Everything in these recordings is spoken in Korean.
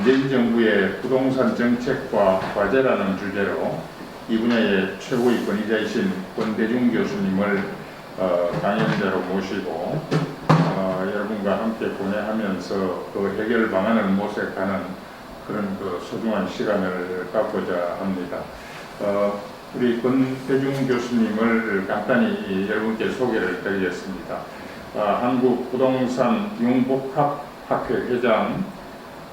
문재인 정부의 부동산 정책과 과제라는 주제로 이 분야의 최고의 권위자이신 권대중 교수님을 강연자로 모시고 여러분과 함께 고뇌하면서 그 해결 방안을 모색하는 그런 소중한 시간을 갖고자 합니다. 우리 권대중 교수님을 간단히 여러분께 소개를 드리겠습니다. 한국부동산 융복합학회 회장,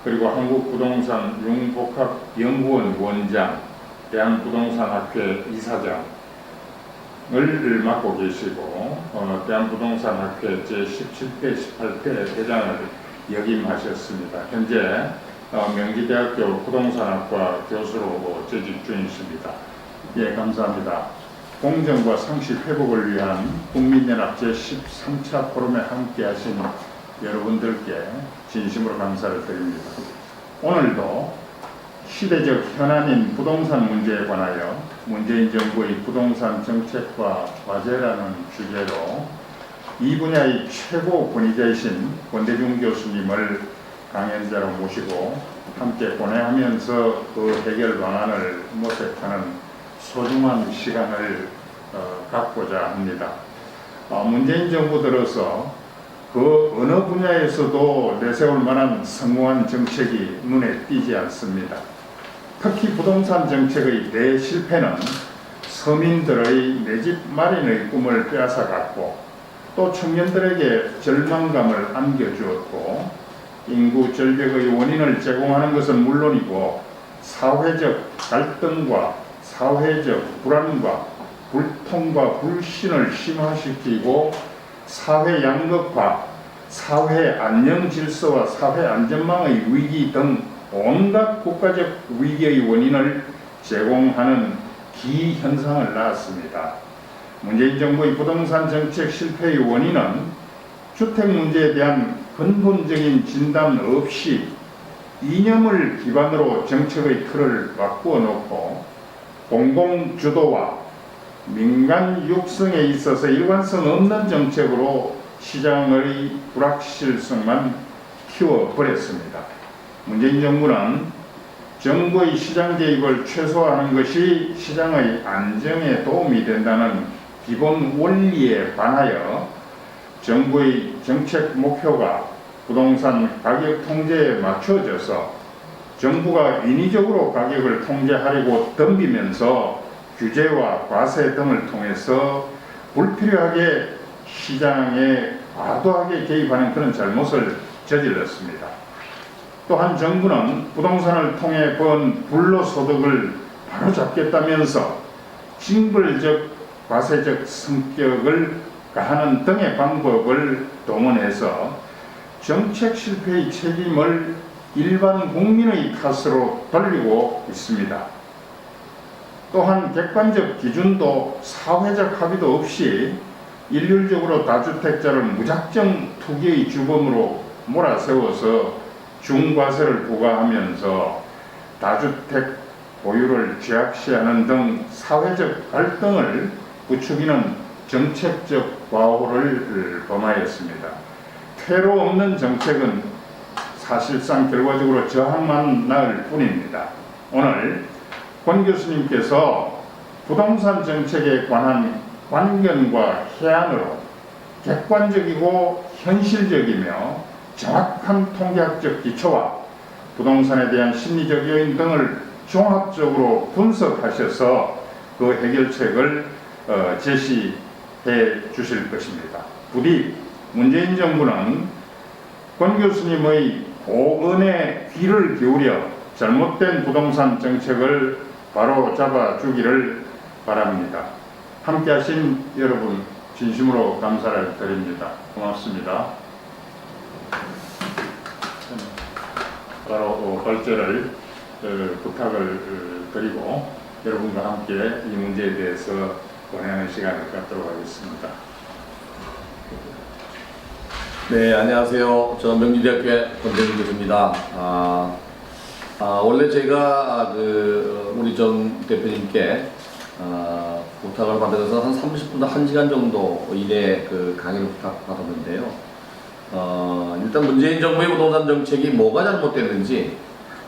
그리고 한국부동산 융복합연구원 원장, 대한부동산학회 이사장을 맡고 계시고 대한부동산학회 제17회, 18회 회장을 역임하셨습니다. 현재 명지대학교 부동산학과 교수로 재직 중이십니다. 예, 감사합니다. 공정과 상식 회복을 위한 국민연합 제13차 포럼에 함께하신 여러분들께 진심으로 감사를 드립니다. 오늘도 시대적 현안인 부동산 문제에 관하여 문재인 정부의 부동산 정책과 과제라는 주제로 이 분야의 최고 권위자이신 권대중 교수님을 강연자로 모시고 함께 고뇌하면서 그 해결 방안을 모색하는 소중한 시간을 갖고자 합니다. 문재인 정부 들어서 그 어느 분야에서도 내세울 만한 성공한 정책이 눈에 띄지 않습니다. 특히 부동산 정책의 대실패는 서민들의 내 집 마련의 꿈을 빼앗아갔고 또 청년들에게 절망감을 안겨주었고 인구 절벽의 원인을 제공하는 것은 물론이고 사회적 갈등과 사회적 불안과 불통과 불신을 심화시키고 사회 양극화, 사회 안녕 질서와 사회 안전망의 위기 등 온갖 국가적 위기의 원인을 제공하는 기현상을 낳았습니다. 문재인 정부의 부동산 정책 실패의 원인은 주택 문제에 대한 근본적인 진단 없이 이념을 기반으로 정책의 틀을 바꾸어 놓고 공공주도와 민간 육성에 있어서 일관성 없는 정책으로 시장의 불확실성만 키워버렸습니다. 문재인 정부는 정부의 시장 개입을 최소화하는 것이 시장의 안정에 도움이 된다는 기본 원리에 반하여 정부의 정책 목표가 부동산 가격 통제에 맞춰져서 정부가 인위적으로 가격을 통제하려고 덤비면서 규제와 과세 등을 통해서 불필요하게 시장에 과도하게 개입하는 그런 잘못을 저질렀습니다. 또한 정부는 부동산을 통해 번 불로소득을 바로잡겠다면서 징벌적 과세적 성격을 가하는 등의 방법을 동원해서 정책 실패의 책임을 일반 국민의 탓으로 돌리고 있습니다. 또한 객관적 기준도 사회적 합의도 없이 일률적으로 다주택자를 무작정 투기의 주범으로 몰아세워서 중과세를 부과하면서 다주택 보유를 죄악시하는 등 사회적 갈등을 부추기는 정책적 과오를 범하였습니다. 퇴로 없는 정책은 사실상 결과적으로 저항만 낳을 뿐입니다. 오늘 권 교수님께서 부동산 정책에 관한 관견과 해안으로 객관적이고 현실적이며 정확한 통계학적 기초와 부동산에 대한 심리적 요인 등을 종합적으로 분석하셔서 그 해결책을 제시해 주실 것입니다. 부디 문재인 정부는 권 교수님의 고언에 귀를 기울여 잘못된 부동산 정책을 바로 잡아주기를 바랍니다. 함께 하신 여러분 진심으로 감사를 드립니다. 고맙습니다. 바로 발제를 부탁을 드리고 여러분과 함께 이 문제에 대해서 고뇌하는 시간을 갖도록 하겠습니다. 네, 안녕하세요. 저는 명지대학교의 권대중 교수입니다. 원래 제가 우리 전 대표님께 부탁을 받아서 한 30분에서 1시간 정도 이내에 강의를 부탁받았는데요. 일단 문재인 정부의 부동산 정책이 뭐가 잘못됐는지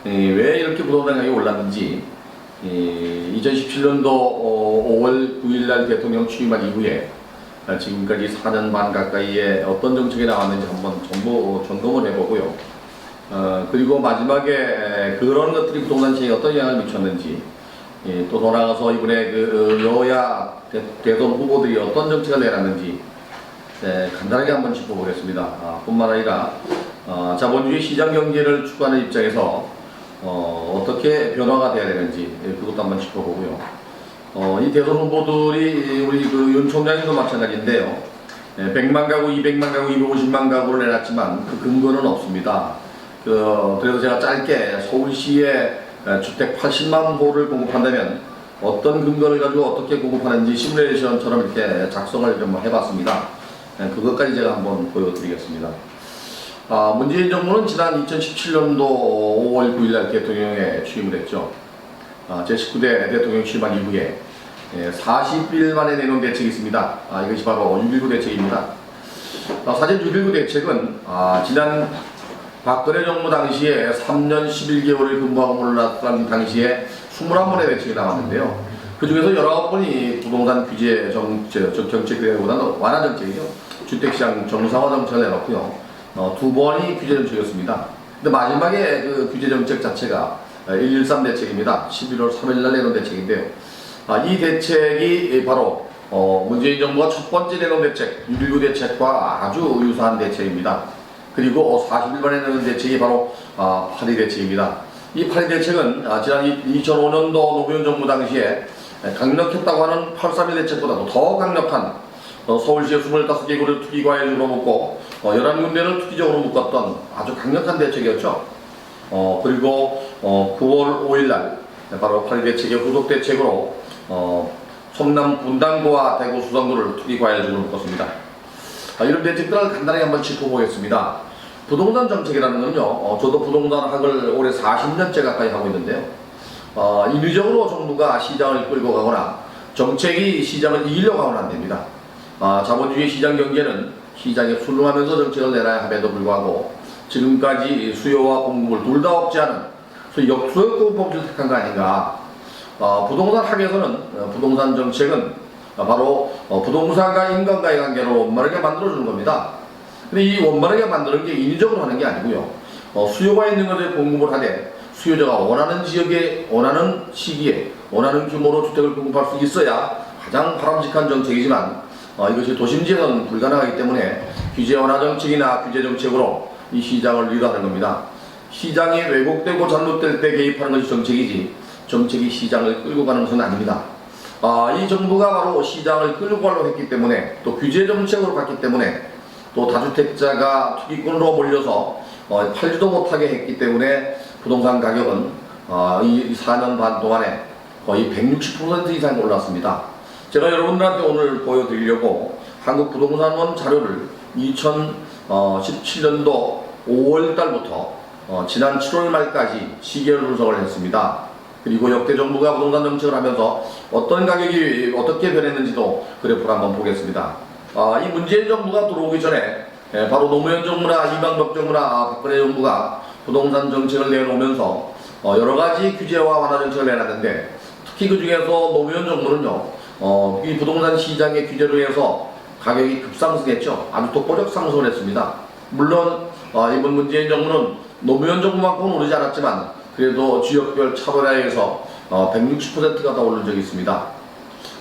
왜 이렇게 부동산 가격이 올랐는지 2017년도 5월 9일 날 대통령 취임한 이후에 지금까지 4년 반 가까이에 어떤 정책이 나왔는지 한번 전부 점검을 해보고요. 그리고 마지막에 그런 것들이 부동산 시장에 어떤 영향을 미쳤는지, 또 돌아가서 이번에 그 여야 대선 후보들이 어떤 정책을 내놨는지 간단하게 한번 짚어보겠습니다. 뿐만 아니라 자본주의 시장 경제를 추구하는 입장에서 어떻게 변화가 돼야 되는지 그것도 한번 짚어보고요. 이 대선 후보들이 우리 그 윤 총장님도 마찬가지인데요. 100만 가구, 200만 가구, 250만 가구를 내놨지만 그 근거는 없습니다. 그래서 제가 짧게 서울시에 주택 80만 호를 공급한다면 어떤 근거를 가지고 어떻게 공급하는지 시뮬레이션처럼 이렇게 작성을 좀 해봤습니다. 그것까지 제가 한번 보여드리겠습니다. 문재인 정부는 지난 2017년도 5월 9일 날 대통령에 취임을 했죠. 제19대 대통령 취임한 이후에 40일 만에 내놓은 대책이 있습니다. 이것이 바로 6.19 대책입니다. 사실 6.19 대책은 지난 박근혜 정부 당시에 3년 11개월을 근무하고 몰랐던 당시에 21번의 대책이 나왔는데요. 그 중에서 19번이 부동산 규제 정책보다는 완화 정책이죠. 주택시장 정상화 정책을 내놓고요. 2번이 규제 정책이었습니다. 근데 마지막에 그 규제 정책 자체가 113 대책입니다. 11월 3일 날 내놓은 대책인데요. 이 대책이 바로 문재인 정부가 첫 번째 내놓은 대책, 6.19 대책과 아주 유사한 대책입니다. 그리고 40일 만에 내놓은 대책이 바로 8.2 대책입니다. 이 8.2 대책은 지난 2005년도 노무현 정부 당시에 강력했다고 하는 8.3일 대책보다도 더 강력한 서울시의 25개구를 투기과열적으로 묶고 11군데를 투기적으로 묶었던 아주 강력한 대책이었죠. 그리고 9월 5일 날 바로 8.2 대책의 후속 대책으로 성남 분당구와 대구 수성구를 투기과열적으로 묶었습니다. 이런 대책들을 간단하게 한번 짚어보겠습니다. 부동산 정책이라는 건요, 저도 부동산학을 올해 40년째 가까이 하고 있는데요. 인위적으로 정부가 시장을 끌고 가거나 정책이 시장을 이기려고 하면 안 됩니다. 자본주의 시장 경제는 시장에 순응하면서 정책을 내놔야 함에도 불구하고 지금까지 수요와 공급을 둘 다 억제하는 소위 역수요법을 택한 거 아닌가. 부동산 학에서는 부동산 정책은 바로 부동산과 인간과의 관계를 원만하게 만들어주는 겁니다. 근데 이 원만하게 만드는 게 인위적으로 하는 게 아니고요. 수요가 있는 것에 공급을 하되 수요자가 원하는 지역에 원하는 시기에 원하는 규모로 주택을 공급할 수 있어야 가장 바람직한 정책이지만 이것이 도심지에서는 불가능하기 때문에 규제 완화 정책이나 규제 정책으로 이 시장을 리드하는 겁니다. 시장이 왜곡되고 잘못될 때 개입하는 것이 정책이지 정책이 시장을 끌고 가는 것은 아닙니다. 이 정부가 바로 시장을 끌고 가려고 했기 때문에 또 규제 정책으로 갔기 때문에 또 다주택자가 투기꾼으로 몰려서 팔지도 못하게 했기 때문에 부동산 가격은 이 4년 반 동안에 거의 160% 이상 올랐습니다. 제가 여러분들한테 오늘 보여드리려고 한국부동산원 자료를 2017년도 5월 달부터 지난 7월 말까지 시계열 분석을 했습니다. 그리고 역대 정부가 부동산 정책을 하면서 어떤 가격이 어떻게 변했는지도 그래프를 한번 보겠습니다. 이 문재인 정부가 들어오기 전에 바로 노무현 정부나 이명박 정부나 박근혜 정부가 부동산 정책을 내놓으면서 여러 가지 규제와 완화 정책을 내놨는데 특히 그 중에서 노무현 정부는요, 이 부동산 시장의 규제로 해서 가격이 급상승했죠. 아주 독보적 상승을 했습니다. 물론 이번 문재인 정부는 노무현 정부만큼은 오르지 않았지만 그래도 지역별 차별화에서 160%가 더 오른 적이 있습니다.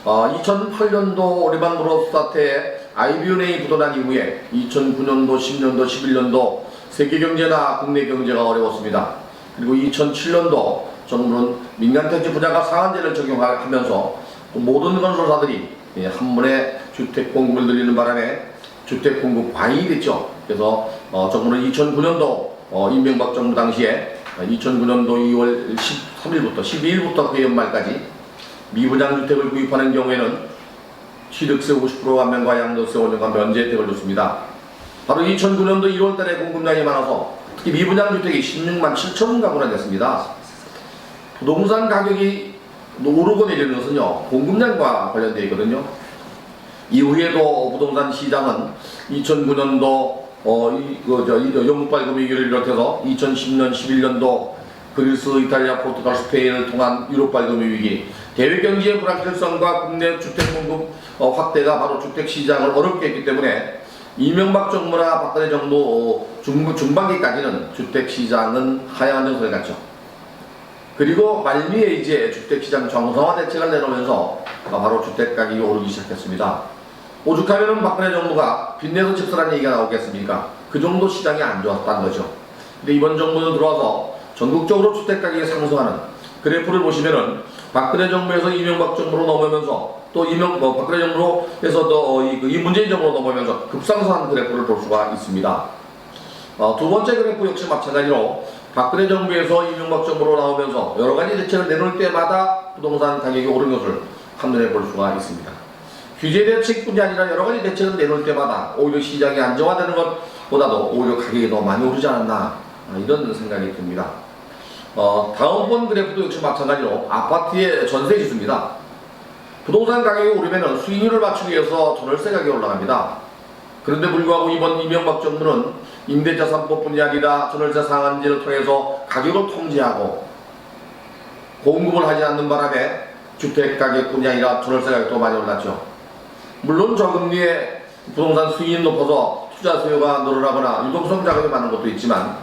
2008년도 리만 브로스 사태에 IB&A 부도난 이후에 2009년도, 10년도, 11년도 세계 경제나 국내 경제가 어려웠습니다. 그리고 2007년도 정부는 민간택지 분양가 상한제를 적용하면서 모든 건설사들이 한 번에 주택 공급을 늘리는 바람에 주택 공급 과잉이 됐죠. 그래서 정부는 2009년도 이명박 정부 당시에 2009년도 2월 13일부터 12일부터 그 연말까지 미분양 주택을 구입하는 경우에는 취득세 50% 감면과 양도세 5년간 면제 혜택을 줬습니다. 바로 2009년도 1월달에 공급량이 많아서 특히 미분양 주택이 16만 7천 가구나 됐습니다. 부동산 가격이 오르고 내리는 것은요, 공급량과 관련되어 있거든요. 이후에도 부동산 시장은 2009년도 영국발급 위기를 비롯해서 2010년, 11년도 그리스, 이탈리아, 포르투갈, 스페인을 통한 유럽발 금융 위기, 대외 경제의 불확실성과 국내 주택 공급 확대가 바로 주택 시장을 어렵게 했기 때문에 이명박 정부나 박근혜 정부 중반기까지는 주택 시장은 하향 정세를 갔죠. 그리고 말미에 이제 주택 시장 정상화 대책을 내놓으면서 바로 주택 가격이 오르기 시작했습니다. 오죽하면은 박근혜 정부가 빚내서 집사라는 얘기가 나오겠습니까? 그 정도 시장이 안 좋았다는 거죠. 근데 이번 정부는 들어와서 전국적으로 주택 가격이 상승하는 그래프를 보시면은 박근혜 정부에서 이명박 정부로 넘어오면서 또 박근혜 정부로 해서 또 이 문재인 정부로 넘어오면서 급상승한 그래프를 볼 수가 있습니다. 두 번째 그래프 역시 마찬가지로 박근혜 정부에서 이명박 정부로 나오면서 여러 가지 대책을 내놓을 때마다 부동산 가격이 오른 것을 한눈에 볼 수가 있습니다. 규제 대책뿐이 아니라 여러 가지 대책을 내놓을 때마다 오히려 시장이 안정화되는 것보다도 오히려 가격이 더 많이 오르지 않았나 이런 생각이 듭니다. 다음번 그래프도 역시 마찬가지로 아파트의 전세 지수입니다. 부동산 가격이 오르면 수익률을 맞추기 위해서 전월세 가격이 올라갑니다. 그런데 불구하고 이번 이명박 정부는 임대차상법뿐이 아니라 전월세 상한제를 통해서 가격을 통제하고 공급을 하지 않는 바람에 주택 가격뿐이 아니라 전월세 가격도 많이 올랐죠. 물론 저금리에 부동산 수익이 높아서 투자 수요가 늘어나거나 유동성 자금이 많은 것도 있지만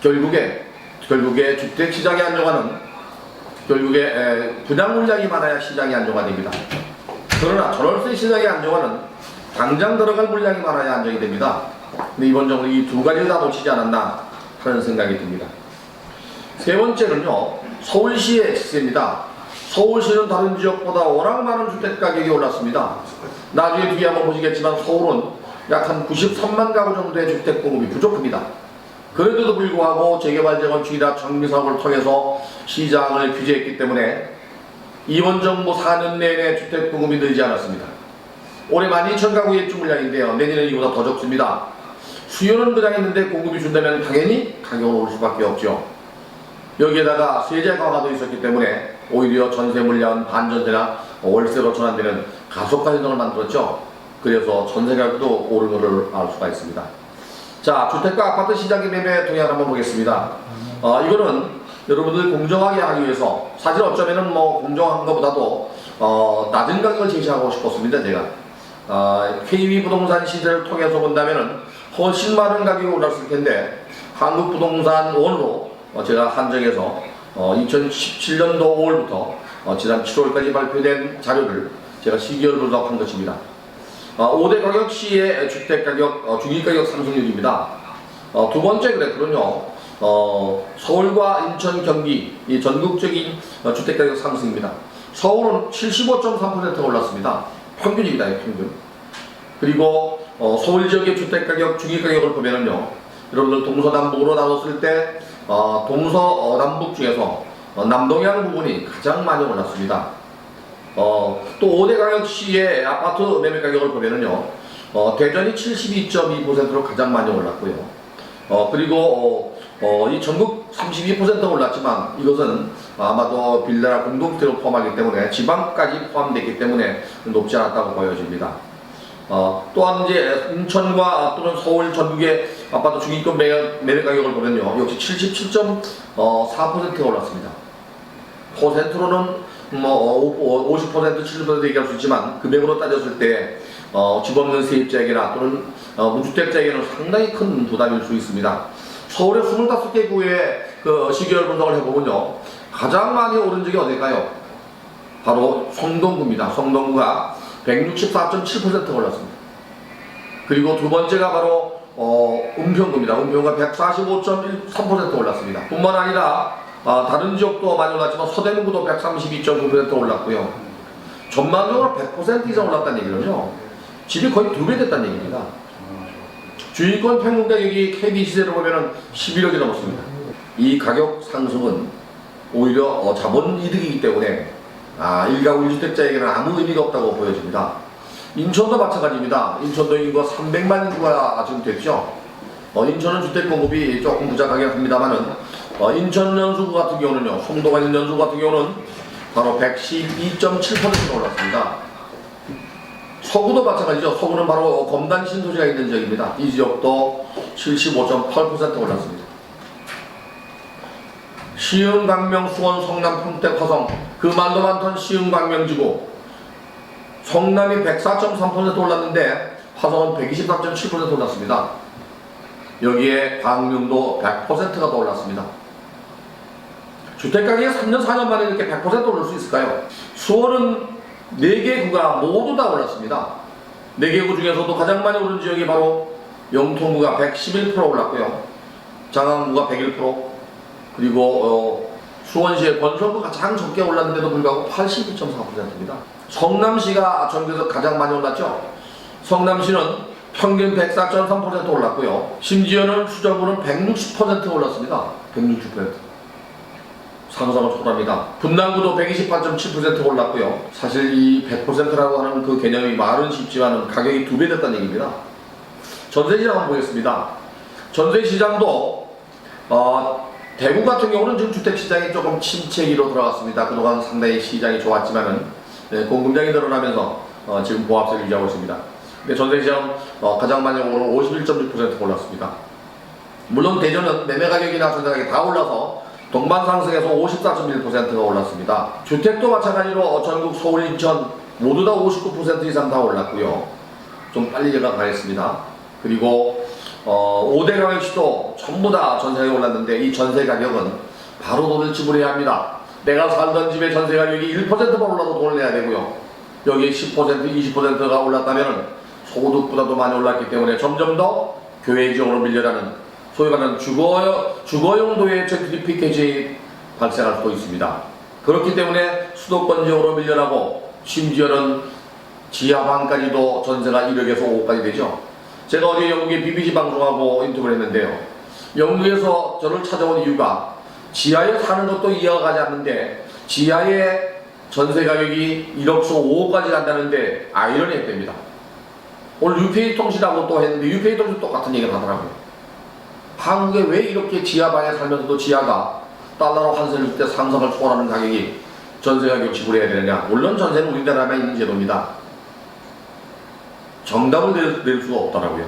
결국에 주택 시장이 안정화는 결국에 분양 물량이 많아야 시장이 안정화됩니다. 그러나 전월세 시장의 안정화는 당장 들어갈 물량이 많아야 안정이 됩니다. 근데 이번 정부 이 두 가지를 다 놓치지 않았나 하는 생각이 듭니다. 세 번째는요, 서울시의 시세입니다. 서울시는 다른 지역보다 워낙 많은 주택 가격이 올랐습니다. 나중에 뒤에 한번 보시겠지만 서울은 약 한 93만 가구 정도의 주택 공급이 부족합니다. 그런데도 불구하고 재개발 재건축이나 정비 사업을 통해서 시장을 규제했기 때문에 이번 정부 4년 내내 주택 공급이 늘지 않았습니다. 올해 12,000가구 예주 물량인데요. 내년에는 이보다 더 적습니다. 수요는 그장했는데 공급이 준다면 당연히 가격은 오를 수밖에 없죠. 여기에다가 세제 강화도 있었기 때문에 오히려 전세 물량은 반전세나 월세로 전환되는 가속화 현상을 만들었죠. 그래서 전세 가격도 오른 것을 알 수가 있습니다. 자, 주택과 아파트 시장의 매매 동향을 한번 보겠습니다. 이거는 여러분들 공정하게 하기 위해서 사실 어쩌면은 공정한 것보다도 낮은 가격을 제시하고 싶었습니다. 제가 KB 부동산 시세를 통해서 본다면은 훨씬 많은 가격이 올랐을 텐데 한국부동산 원으로 제가 한정해서 2017년도 5월부터 지난 7월까지 발표된 자료를 제가 시기열 분석한 것입니다. 5대 가격 시의 주택가격, 중위가격 상승률입니다. 두 번째 그래프는요, 서울과 인천, 경기, 이 전국적인 주택가격 상승입니다. 서울은 75.3%가 올랐습니다. 평균입니다, 평균. 그리고 서울 지역의 주택가격, 중위가격을 보면은요, 여러분들 동서남북으로 나눴을 때 동서남북 중에서 남동향 부분이 가장 많이 올랐습니다. 또 5대 가격시의 아파트 매매 가격을 보면은요, 대전이 72.2%로 가장 많이 올랐고요. 그리고 이 전국 32%가 올랐지만 이것은 아마도 빌라나 공동주택을 포함하기 때문에 지방까지 포함되기 때문에 높지 않았다고 보여집니다. 또한 이제 인천과 또는 서울 전국의 아파트 중위권 매매 가격을 보면요, 역시 77.4%가 올랐습니다. 퍼센트로는 50%, 70% 얘기할 수 있지만 금액으로 따졌을 때 집 없는 세입자에게나 또는 무주택자에게는 상당히 큰 부담일 수 있습니다. 서울의 25개 구의 그 시기열 분석을 해보면요, 가장 많이 오른 적이 어딜까요? 바로 성동구입니다. 성동구가 164.7%가 올랐습니다. 그리고 두 번째가 바로 은평구입니다. 은평구가 145.3% 올랐습니다. 뿐만 아니라 다른 지역도 많이 올랐지만 서대문구도 132.9% 올랐고요. 전반적으로 100% 이상 올랐다는 얘기는요, 집이 거의 2배 됐다는 얘기입니다. 주인권 평균 가격이 KB 시세로 보면 11억이 넘었습니다. 이 가격 상승은 오히려 자본 이득이기 때문에 일가구 1주택자에게는 아무 의미가 없다고 보여집니다. 인천도 마찬가지입니다. 인천도 인구가 300만 인구가 지금 됐죠. 인천은 주택 공급이 조금 부족하긴 합니다만은 인천 연수구 같은 경우는요, 송도관 연수구 같은 경우는 바로 112.7%가 올랐습니다. 서구도 마찬가지죠. 서구는 바로 검단 신도시가 있는 지역입니다. 이 지역도 75.8% 올랐습니다. 시흥, 광명, 수원, 성남, 평택, 화성 그 말도 많던 시흥, 광명지구 성남이 104.3% 올랐는데 화성은 124.7% 올랐습니다. 여기에 광명도 100%가 더 올랐습니다. 주택가격이 3년 4년 만에 이렇게 100% 오를 수 있을까요? 수원은 4개 구가 모두 다 올랐습니다. 4개 구 중에서도 가장 많이 오른 지역이 바로 영통구가 111% 올랐고요. 장안구가 101%, 그리고 수원시의 권선구가 가장 적게 올랐는데도 불구하고 82.4%입니다. 성남시가 전국에서 가장 많이 올랐죠. 성남시는 평균 104.3% 올랐고요. 심지어는 수정구는 160% 올랐습니다. 160%. 상상을 초월합니다. 분당구도 128.7% 올랐고요. 사실 이 100%라고 하는 그 개념이 말은 쉽지만 가격이 2배 됐다는 얘기입니다. 전세시장 한번 보겠습니다. 전세시장도 대구 같은 경우는 지금 주택시장이 조금 침체기로 들어갔습니다. 그동안 상당히 시장이 좋았지만은 공급량이 늘어나면서 지금 보합세를 유지하고 있습니다. 근데 전세시장 가장 많이 오른 51.6% 올랐습니다. 물론 대전은 매매 가격이나 전세 가격이 다 올라서 동반 상승해서 54.1%가 올랐습니다. 주택도 마찬가지로 전국 서울, 인천 모두 다 59% 이상 다 올랐고요. 좀 빨리 제가 가겠습니다. 그리고 5대 강역시도 전부 다 전세가 올랐는데 이 전세 가격은 바로 돈을 지불해야 합니다. 내가 살던 집의 전세 가격이 1%만 올라도 돈을 내야 되고요. 여기 10%, 20%가 올랐다면 소득보다도 많이 올랐기 때문에 점점 더 교외 지역으로 밀려나는 소위 말하는 주거용도의 젠트리피케이션이 발생할 수도 있습니다. 그렇기 때문에 수도권 지역으로 밀려나고 심지어는 지하방까지도 전세가 1억에서 5억까지 되죠. 제가 어제 영국의 BBC 방송하고 인터뷰를 했는데요. 영국에서 저를 찾아온 이유가 지하에 사는 것도 이해가지 않는데 지하에 전세 가격이 1억에서 5억까지 간다는데 아이러니 했답니다. 오늘 UPA 통신하고 또 했는데 UPA 통신 똑같은 얘기를 하더라고요. 한국에 왜 이렇게 지하방에 살면서도 지하가 달러로 환산을 줄 때 상승을 초월하는 가격이 전세 가격 지불해야 되느냐. 물론 전세는 우리나라에 있는 제도입니다. 정답을 낼 수가 없더라고요.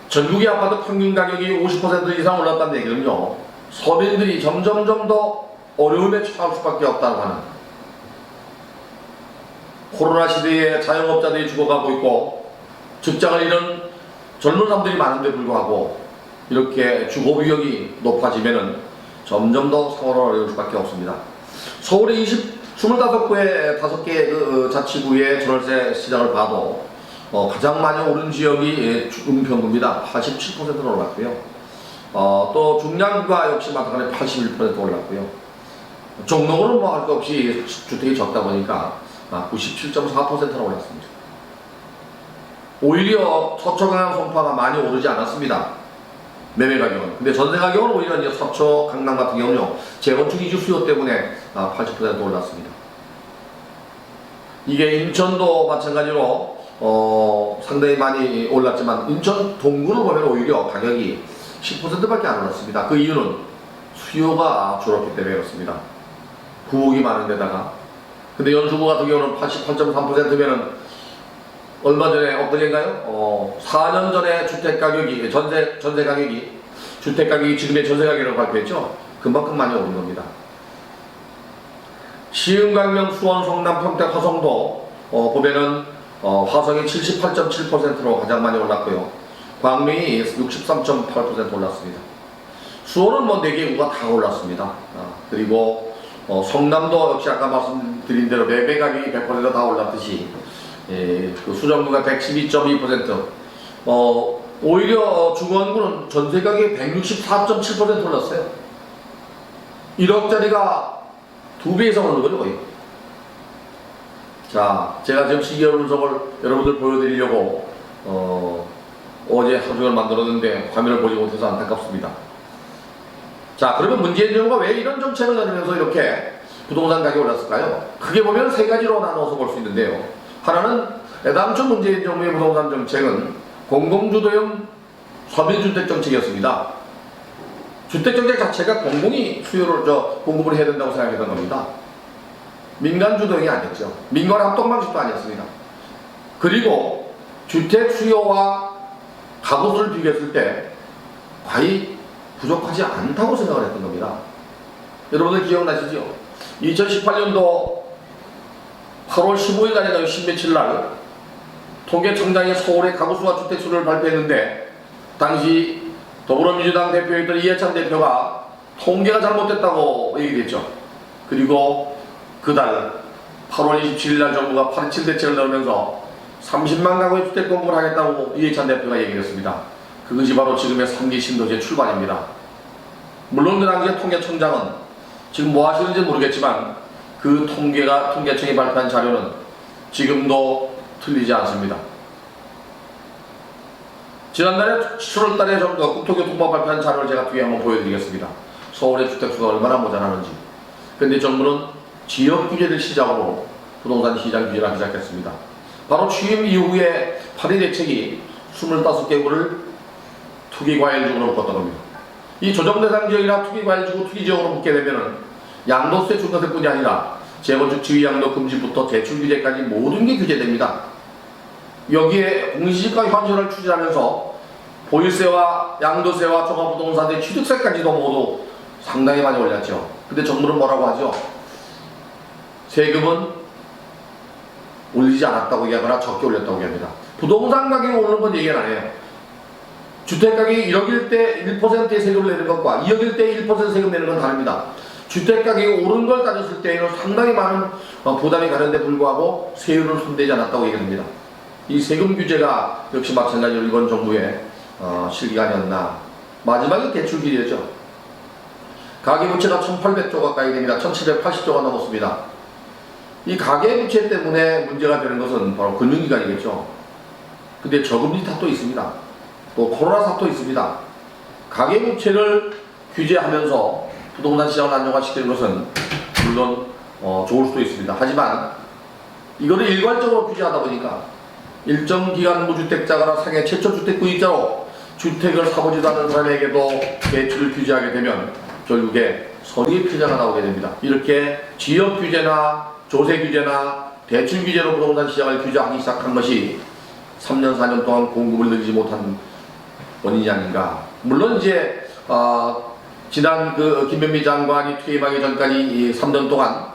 전국의 아파트 평균 가격이 50% 이상 올랐다는 얘기는요, 서민들이 점점점 더 어려움에 처할 수밖에 없다고 하는, 코로나 시대에 자영업자들이 죽어가고 있고 직장을 잃은 젊은 사람들이 많은데 불구하고 이렇게 주거 위력이 높아지면은 점점 더 서울을 어려울 수밖에 없습니다. 서울의 25개의 5개 그 자치구의 전월세 시장을 봐도 가장 많이 오른 지역이 은평구입니다. 87% 올랐고요. 또 중량구가 역시 마찬가지로 81% 올랐고요. 종로구는 뭐 할 것 없이 주택이 적다 보니까 97.4%나 올랐습니다. 오히려 서초, 강남, 송파가 많이 오르지 않았습니다. 매매 가격은. 근데 전세 가격은 오히려 이제 서초, 강남 같은 경우는요, 재건축 이주 수요 때문에 80% 올랐습니다. 이게 인천도 마찬가지로 상당히 많이 올랐지만 인천 동구를 보면 오히려 가격이 10%밖에 안 올랐습니다. 그 이유는 수요가 줄었기 때문에 그렇습니다. 구옥이 많은 데다가. 근데 연수구 같은 경우는 88.3%면은 얼마 전에 어떤 얘기인가요? 4년 전에 주택 가격이 전세 가격이 주택 가격이 지금의 전세 가격을 발표했죠. 그만큼 많이 오른 겁니다. 시흥, 광명, 수원, 성남, 평택, 화성도 보면은 화성이 78.7%로 가장 많이 올랐고요. 광명이 63.8% 올랐습니다. 수원은 뭐 4개 구가 다 올랐습니다. 그리고 성남도 역시 아까 말씀드린 대로 매매 가격이 100%다 올랐듯이 그 수정구가 112.2%, 오히려 중원구는 전세 가격이 164.7% 올랐어요. 1억짜리가 2배 이상 오른 거죠, 거의. 자, 제가 지금 시기열 분석을 여러분들 보여드리려고 어제 하루 종일 만들었는데 화면을 보지 못해서 안타깝습니다. 자, 그러면 문재인 정부가 왜 이런 정책을 내면서 이렇게 부동산 가격이 올랐을까요? 크게 보면 3가지로 나눠서 볼 수 있는데요. 하나는 애당초 문재인 정부의 부동산 정책은 공공주도형 서민주택 정책이었습니다. 주택정책 자체가 공공이 공급을 해야 된다고 생각했던 겁니다. 민간주도형이 아니었죠. 민간 합동 방식도 아니었습니다. 그리고 주택 수요와 가구수를 비교했을 때 과히 부족하지 않다고 생각을 했던 겁니다. 여러분들 기억나시죠? 2018년도 8월 15일 아니라 10며칠 날 통계청장이 서울의 가구수와 주택수를 발표했는데 당시 더불어민주당 대표였던 이해찬 대표가 통계가 잘못됐다고 얘기했죠. 그리고 그달 8월 27일 날 정부가 8.27 대책을 넣으면서 30만 가구의 주택 공급을 하겠다고 이해찬 대표가 얘기했습니다. 그것이 바로 지금의 3기 신도시의 출발입니다. 물론 그 당시에 통계청장은 지금 뭐 하시는지 모르겠지만 그 통계청이 발표한 자료는 지금도 틀리지 않습니다. 지난달에 7월달에 국토교통부가 발표한 자료를 제가 뒤에 한번 보여드리겠습니다. 서울의 주택수가 얼마나 모자라는지. 근데 정부는 지역 규제를 시작으로 부동산 시장 규제를 하기 시작했습니다. 바로 취임 이후에 8.2 대책이 25개구를 투기과열지구로 묶었던 겁니다. 이 조정대상 지역이나 투기과열지구 투기지역으로 묶게 되면 양도세 중과세뿐이 아니라 재건축 지위양도 금지부터 대출 규제까지 모든 게 규제됩니다. 여기에 공시지가 현실을 추진하면서 보유세와 양도세와 종합부동산의 취득세까지도 모두 상당히 많이 올렸죠. 근데 정부는 뭐라고 하죠? 세금은 올리지 않았다고 얘기하거나 적게 올렸다고 얘기합니다. 부동산 가격이 오르는 건 얘기는 안 해요. 주택가격이 1억일 때 1%의 세금을 내는 것과 2억일 때 1% 세금 내는 건 다릅니다. 주택가격이 오른 걸 따졌을 때에는 상당히 많은 부담이 가는데 불구하고 세율은 손대지 않았다고 얘기합니다. 이 세금 규제가 역시 마찬가지로 이번 정부의 실기가 아니었나. 마지막에 대출 규제죠. 가계부채가 1800조 가까이 됩니다. 1780조가 넘었습니다. 이 가계부채 때문에 문제가 되는 것은 바로 금융기관이겠죠. 근데 저금리 탓도 있습니다. 또 코로나 탓도 있습니다. 가계부채를 규제하면서 부동산 시장을 안정화시키는 것은 물론 좋을 수도 있습니다. 하지만 이거를 일괄적으로 규제하다 보니까 일정 기간 무주택자거나 상해 최초 주택 구입자로 주택을 사보지도 않은 사람에게도 대출을 규제하게 되면 결국에 선의의 피해자가 나오게 됩니다. 이렇게 지역 규제나 조세 규제나 대출 규제로 부동산 시장을 규제하기 시작한 것이 3년 4년 동안 공급을 늘리지 못한 원인이 아닌가. 물론 이제 지난 김현미 장관이 퇴임하기 전까지 3년 동안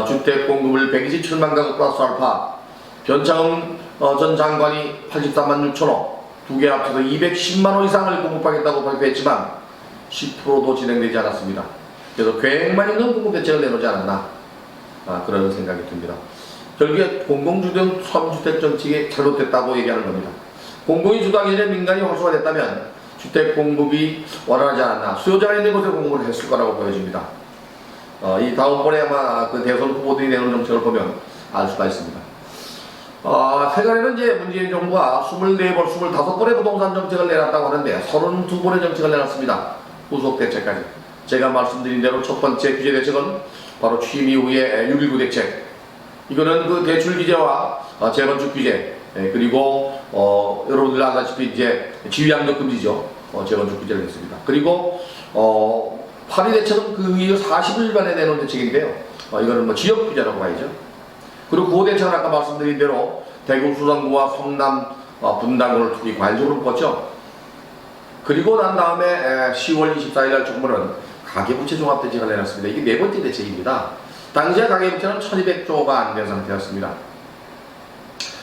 주택 공급을 127만 가구 플러스 알파, 변창흠 전 장관이 83만 6천호, 두 개 합쳐서 210만호 이상을 공급하겠다고 발표했지만 10%도 진행되지 않았습니다. 그래서 계획만 있는 공급 대책을 내놓지 않았나 그런 생각이 듭니다. 결국에 공공주택 선주택 정책이 잘못됐다고 얘기하는 겁니다. 공공이 주도하기 전에 민간이 활성화됐다면 주택 공급이 원활하지 않았나, 수요자가 있는 곳에 공급을 했을 거라고 보여집니다. 이 다음번에 아마 그 대선 후보들이 내놓은 정책을 보면 알 수가 있습니다. 세간에는 이제 문재인 정부가 24번, 25번의 부동산 정책을 내놨다고 하는데 32번의 정책을 내놨습니다. 후속 대책까지. 제가 말씀드린 대로 첫 번째 규제 대책은 바로 취임 이후에 6.19 대책. 이거는 그 대출 규제와 재건축 규제, 그리고 여러분들 아다시피 이제 지위양도 금지죠. 재건축 규제를 했습니다. 그리고 8.2 대책은 그 이후 40일 만에 내놓은 대책인데요. 이거는 뭐 지역 규제라고 봐야죠. 그리고 그 대책은 아까 말씀드린 대로 대구 수성구와 성남 분당구를 투기 과열적으로 묶었죠. 그리고 난 다음에 10월 24일 날 정부는 가계부채 종합대책을 내놨습니다. 이게 네 번째 대책입니다. 당시에 가계부채는 1200조가 안 된 상태였습니다.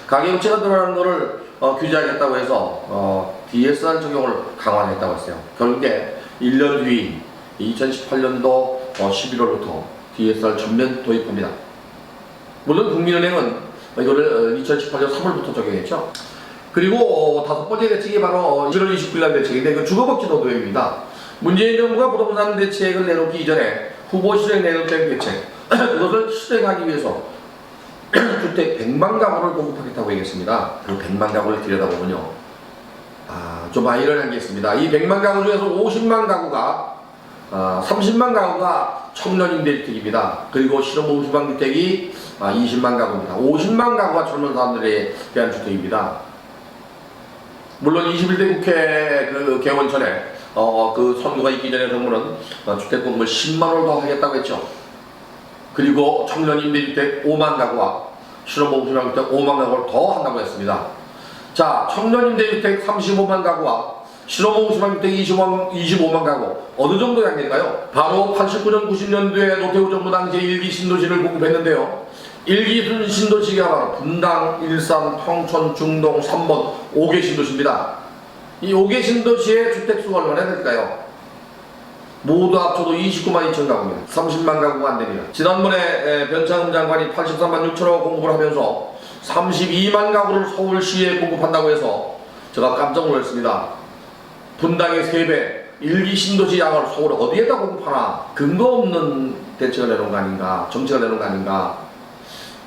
가계부채가 늘어나는 것을 규제하겠다고 해서 DSR 적용을 강화했다고 했어요. 결국에 1년 뒤 2018년도 11월부터 DSR 전면 도입합니다. 물론 국민은행은 이거를 2018년 3월부터 적용했죠. 그리고 다섯 번째 대책이 바로 1월 29일 날 대책인데 그 주거복지 노동입니다. 문재인 정부가 부동산 대책을 내놓기 이전에 후보 시절에 내놓은 대책 그것을 실행하기 위해서 주택 100만 가구를 공급하겠다고 얘기했습니다. 그 100만 가구를 들여다보면요, 좀 아이러니한 게 있습니다. 이 100만 가구 중에서 50만 가구가 30만 가구가 청년임대주택입니다. 그리고 실업무 휴방주택이 20만 가구입니다. 50만 가구가 젊은 사람들에 대한 주택입니다. 물론 21대 국회 그 개원 전에 그 선거가 있기 전에 정부는 주택 공급을 10만 원을 더 하겠다고 했죠. 그리고 청년 임대주택 5만 가구와 실업무 휴방주택 5만 가구를 더 한다고 했습니다. 자, 청년 임대주택 35만 가구와 실업모금 수당주택 25만 가구 어느 정도 양일까요? 바로 89년 90년도에 노태우 정부 당시에 1기 신도시를 공급했는데요. 1기 신도시가 바로 분당, 일산, 평촌, 중동, 삼본 5개 신도시입니다. 이 5개 신도시의 주택수가 얼마나 될까요? 모두 합쳐도 29만 2천 가구입니다. 30만 가구가 안 됩니다. 지난번에 변창흠 장관이 83만 6천억 공급을 하면서 32만 가구를 서울시에 공급한다고 해서 제가 깜짝 놀랐습니다. 분당의 3배, 1기 신도시 양을 서울에 어디에다 공급하나? 근거 없는 대책을 내놓은 거 아닌가? 정책을 내놓은 거 아닌가?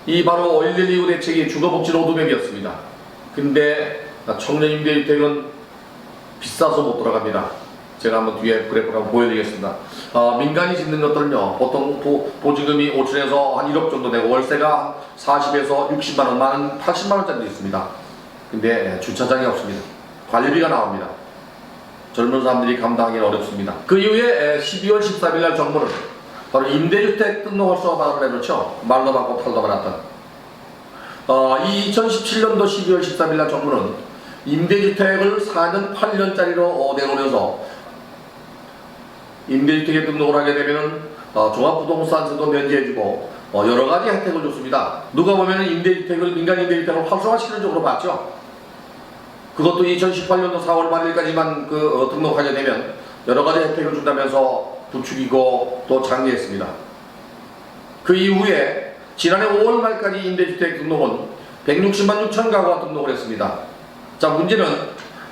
이 바로 112 이후 대책이 주거복지 로드맵이었습니다. 근데 청년 임대주택은 비싸서 못 돌아갑니다. 제가 한번 뒤에 그래프를 한번 보여드리겠습니다. 민간이 짓는 것들은요, 보통 보증금이 5천에서 한 1억 정도 되고 월세가 40에서 60만원, 많은 80만원짜리도 있습니다. 근데 주차장이 없습니다. 관리비가 나옵니다. 젊은 사람들이 감당하기는 어렵습니다. 그 이후에 12월 13일 날 정부는 바로 임대주택 등록을서 말을 해놓죠. 말도 많고 탈도 많았던 2017년도 12월 13일 날 정부는 임대주택을 4년 8년짜리로 내놓으면서 임대주택에 등록을 하게 되면은 종합부동산세도 면제해주고 여러가지 혜택을 줬습니다. 누가 보면은 임대주택을, 민간 임대주택을 활성화시키는 쪽으로 봤죠. 그것도 2018년도 4월 말일까지만 등록하게 되면 여러가지 혜택을 준다면서 부추기고 또 장려했습니다. 그 이후에 지난해 5월 말까지 임대주택 등록은 160만 6천 가구가 등록을 했습니다. 자, 문제는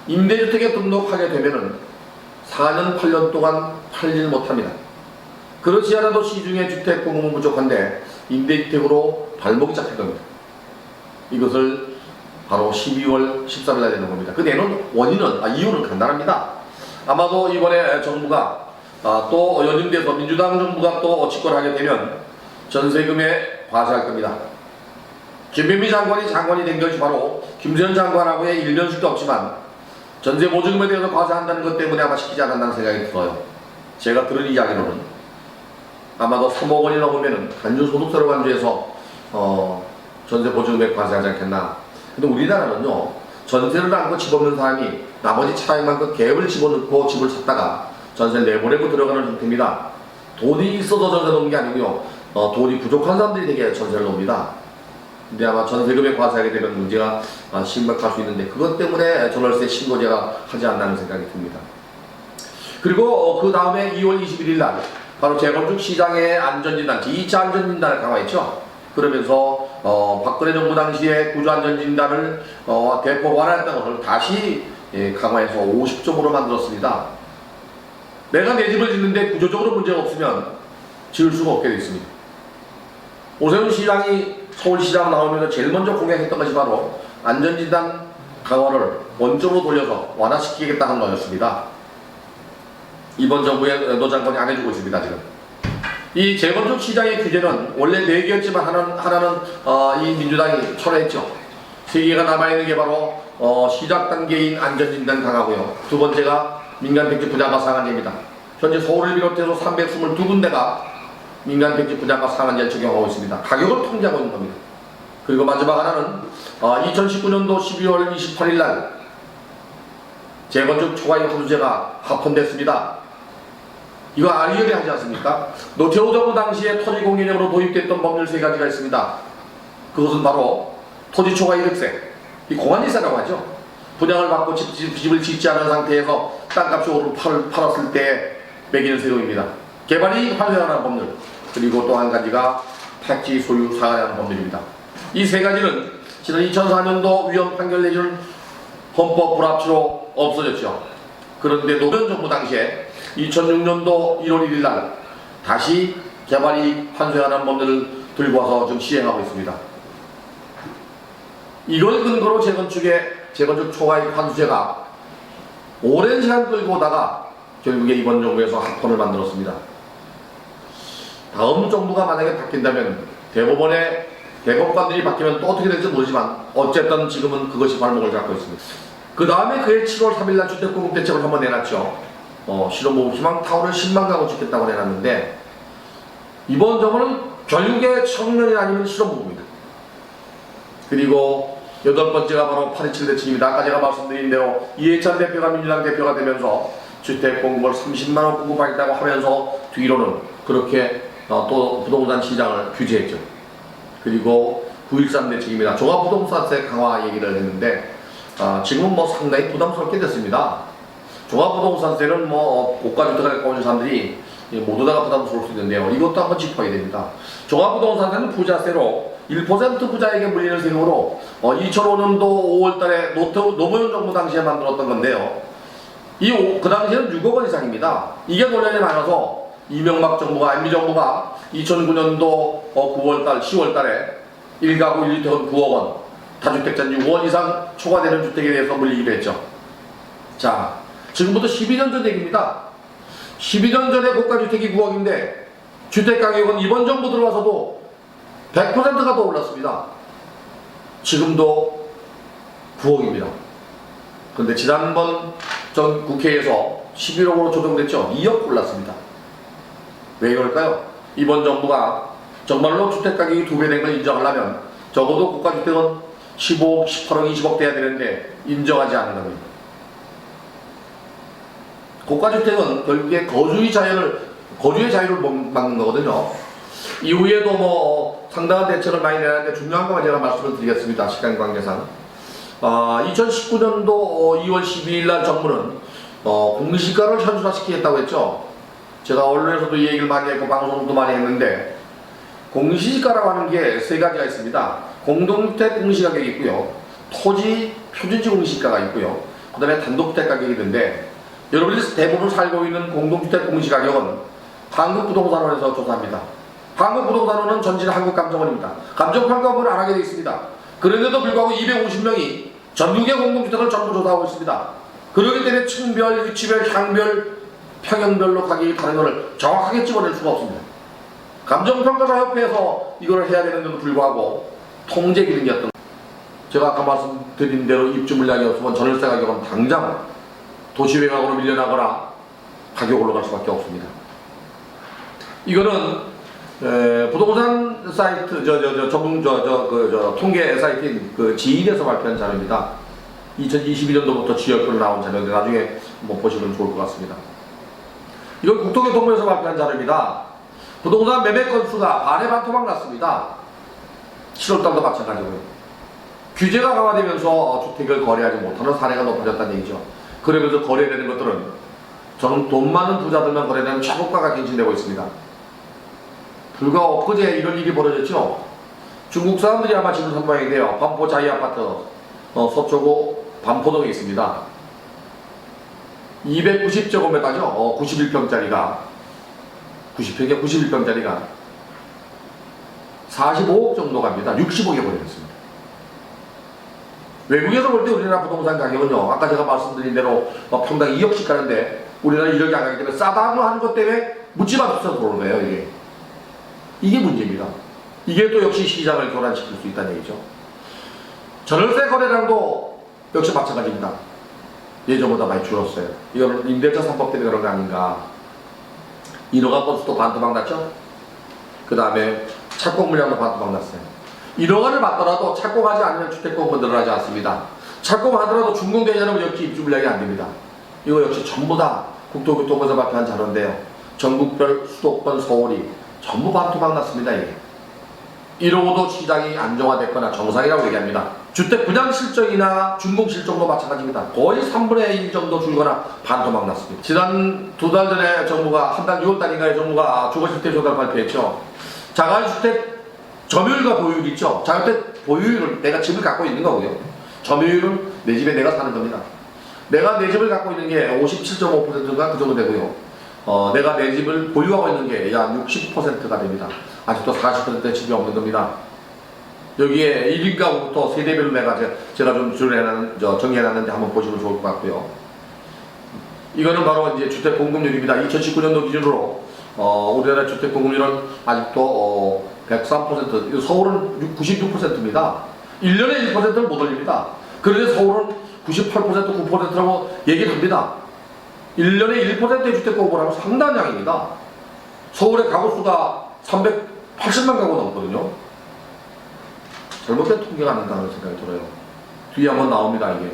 임대주택에 등록하게 되면은 4년 8년 동안 팔질 못합니다. 그렇지 않아도 시중에 주택 공급은 부족한데 임대주택으로 발목이 잡힐 겁니다. 이것을 바로 12월 13일 날 되는 겁니다. 그 내놓은 이유는 간단합니다. 아마도 이번에 정부가 또 연임돼서 민주당 정부가 또 집권하게 되면 전세금에 과세할 겁니다. 김현미 장관이 된 것이 바로 김수현 장관하고의 일면식도 없지만 전세 보증금에 대해서 과세한다는 것 때문에 아마 시키지 않았다는 생각이 들어요. 제가 들은 이야기로는 아마도 3억 원이 넘으면 간주소득세로 간주해서 전세 보증금에 과세하지 않겠나. 근데 우리나라는요, 전세를 안고 집 없는 사람이 나머지 차익만큼 갭을 집어넣고 집을 샀다가 전세를 내보내고 들어가는 형태입니다. 돈이 있어서 전세 놓는 게 아니고요, 돈이 부족한 사람들이 되게 전세를 놓습니다. 근데 아마 전세금에 과세하게 되면 문제가 심각할 수 있는데 그것 때문에 전월세 신고제가 하지 않나는 생각이 듭니다. 그리고 그 다음에 2월 21일 날 바로 재건축 시장의 안전진단, 제2차 안전진단을 강화했죠. 그러면서 박근혜 정부 당시에 구조안전진단을 대폭 완화했던 것을 다시 강화해서 50점으로 만들었습니다. 내가 내 집을 짓는데 구조적으로 문제가 없으면 지을 수가 없게 되어 있습니다. 오세훈 시장이 서울시장 나오면서 제일 먼저 공약했던 것이 바로 안전진단 강화를 원점으로 돌려서 완화시키겠다는 거였습니다. 이번 정부의 노 장관이 안 해주고 있습니다. 지금 이 재건축 시장의 규제는 원래 4개였지만 하나는 이 민주당이 철회했죠. 3개가 남아있는 게 바로 시작 단계인 안전진단 강화고요. 두 번째가 민간택지 분양가 상한제입니다. 현재 서울을 비롯해서 322군데가 민간택지 분양가 상한제를 적용하고 있습니다. 가격을 통제하고 있는 겁니다. 그리고 마지막 하나는 2019년도 12월 28일 날 재건축 초과이익 환수제가 합헌됐습니다. 이거 아리얼이 하지 않습니까? 노태우 정부 당시에 토지공개념으로 도입됐던 법률 3가지가 있습니다. 그것은 바로 토지 초과이득세, 이 공안지세라고 하죠. 분양을 받고 집을 짓지 않은 상태에서 땅값이 오르고 팔았을 때 매기는 세금입니다. 개발이익 환수하는 법률, 그리고 또 한 가지가 택지 소유 상한하는 법률입니다. 이 3가지는 지난 2004년도 위헌 판결 내지는 헌법 불합치로 없어졌죠. 그런데 노무현 정부 당시에 2006년도 1월 1일 날 다시 개발이익 환수하는 법률을 들고 와서 지금 시행하고 있습니다. 이걸 근거로 재건축 초과이익 환수제가 오랜 시간 끌고 오다가 결국에 이번 정부에서 합헌을 만들었습니다. 다음 정부가 만약에 바뀐다면 대법관들이 바뀌면 또 어떻게 될지 모르지만 어쨌든 지금은 그것이 발목을 잡고 있습니다. 그 다음에 그해 7월 3일 날 주택공급대책을 한번 내놨죠. 실업모금 희망타운을 10만 가구 짓겠다고 내놨는데 이번 정부는 결국에 청년이 아니면 실업모금입니다. 그리고 8번째가 바로 8.27 대책입니다. 아까 제가 말씀드린 대로 이해찬 대표가 민주당 대표가 되면서 주택 공급을 30만원 공급하겠다고 하면서 뒤로는 그렇게 또 부동산 시장을 규제했죠. 그리고 9.13 대책입니다. 종합부동산세 강화 얘기를 했는데 지금은 뭐 상당히 부담스럽게 됐습니다. 종합부동산세는 뭐 고가주택을 갖고 있는 사람들이 모두 다가 부담스러울 수 있는데요. 이것도 한번 짚어야 됩니다. 종합부동산세는 부자세로 1% 부자에게 물리는 세금으로 2005년도 5월달에 노무현 정부 당시에 만들었던 건데요. 그 당시에는 6억 원 이상입니다. 이게 논란이 많아서 이명박 정부가, MB 정부가 2009년도 9월달, 10월달에 1가구 1주택은 9억 원, 다주택자는 6억 원 이상 초과되는 주택에 대해서 물리기로 했죠. 자, 지금부터 12년 전 얘기입니다. 12년 전에 고가주택이 9억인데 주택가격은 이번 정부 들어와서도 100%가 더 올랐습니다. 지금도 9억입니다. 그런데 지난번 전 국회에서 11억으로 조정됐죠. 2억 올랐습니다. 왜 그럴까요? 이번 정부가 정말로 주택가격이 2배 된 걸 인정하려면 적어도 고가주택은 15억, 18억, 20억 돼야 되는데 인정하지 않는 겁니다. 고가주택은 결국에 거주의 자유를 막는 거거든요. 이후에도 뭐 상당한 대책을 많이 내놨는데 중요한 것만 제가 말씀을 드리겠습니다. 시간 관계상. 2019년도 2월 12일 날 정부는 공시지가를 현실화시키겠다고 했죠. 제가 언론에서도 이 얘기를 많이 했고 방송도 많이 했는데 공시지가라고 하는 게 세 가지가 있습니다. 공동주택 공시가격이 있고요. 토지 표준지 공시가가 있고요. 그 다음에 단독주택 가격이 있는데 여러분들이 대부분 살고 있는 공동주택 공시가격은 한국부동산원에서 조사합니다. 한국부동산원은 전진 한국감정원입니다. 감정평가원을 안 하게 되어 있습니다. 그런데도 불구하고 250명이 전국의 공동주택을 전부 조사하고 있습니다. 그렇기 때문에 층별, 위치별, 향별, 평형별로 가격이 다른 것을 정확하게 찍어낼 수가 없습니다. 감정평가사협회에서 이걸 해야 되는데도 불구하고 통제 기능이었던 제가 아까 말씀드린 대로 입주 물량이 없으면 전월세 가격은 당장 도시외곽으로 밀려나거나 가격 올라갈 수밖에 없습니다. 이거는 부동산 사이트 통계 사이트인 그 지인에서 발표한 자료입니다. 2022년도부터 지역별로 나온 자료인데 나중에 한번 보시면 좋을 것 같습니다. 이건 국토교통부에서 발표한 자료입니다. 부동산 매매 건수가 반의 반토막 났습니다. 7월달도 마찬가지고요. 규제가 강화되면서 주택을 거래하지 못하는 사례가 높아졌다는 얘기죠. 그러면서 거래되는 것들은 저는 돈 많은 부자들만 거래되는 최고가가 갱신되고 있습니다. 불과 엊그제 이런 일이 벌어졌죠. 중국 사람들이 아마 지금 선방인데요. 반포 자이아파트 서초구 반포동에 있습니다. 290제곱미터죠. 91평짜리가 90평에 91평짜리가 45억 정도 갑니다. 60억에 버렸습니다. 외국에서 볼 때 우리나라 부동산 가격은요, 아까 제가 말씀드린 대로 평당 2억씩 가는데 우리나라 1억이 안 가기 때문에 싸다고 하는 것 때문에 묻지마서 들어오는 거예요. 이게 문제입니다. 이게 또 역시 시장을 교란시킬 수 있다는 얘기죠. 전월세 거래량도 역시 마찬가지입니다. 예전보다 많이 줄었어요. 이거는 임대차 3법 때문에 그런 거 아닌가. 인허가 건수도 반토막 났죠. 그 다음에 착공 물량도 반토막 났어요. 인허가를 받더라도 착공하지 않으면 주택 공급은 늘어나지 않습니다. 착공하더라도 준공되지 않으면 역시 입주 물량이 안 됩니다. 이거 역시 전부 다 국토교통부에서 발표한 자료인데요. 전국별 수도권 서울이 전부 반토막 났습니다. 이러고도 시장이 안정화됐거나 정상이라고 얘기합니다. 주택 분양 실적이나 준공 실적도 마찬가지입니다. 거의 3분의 1 정도 줄거나 반토막 났습니다. 지난 2달 전에 정부가 한 달 6월달인가에 정부가 주거실태 조사를 발표했죠. 자가주택 점유율과 보유율 있죠. 자가주택 보유율은 내가 집을 갖고 있는 거고요. 점유율은 내 집에 내가 사는 겁니다. 내가 내 집을 갖고 있는 게 57.5%가 그 정도 되고요. 내가 내 집을 보유하고 있는 게 약 60%가 됩니다. 아직도 40%의 집이 없는 겁니다. 여기에 1인 가구부터 세대별로 제가 좀 정리해놨는데 한번 보시면 좋을 것 같고요. 이거는 바로 이제 주택 공급률입니다. 2019년도 기준으로 우리나라 주택 공급률은 아직도 103%, 서울은 96%입니다. 1년에 1%를 못 올립니다. 그런데 서울은 98%, 9%라고 얘기를 합니다. 1년에 1%의 주택 공급을 하면 상당한 양입니다. 서울의 가구 수가 380만 가구 넘거든요. 잘못된 통계가 안 된다는 생각이 들어요. 뒤에 한번 나옵니다, 이게.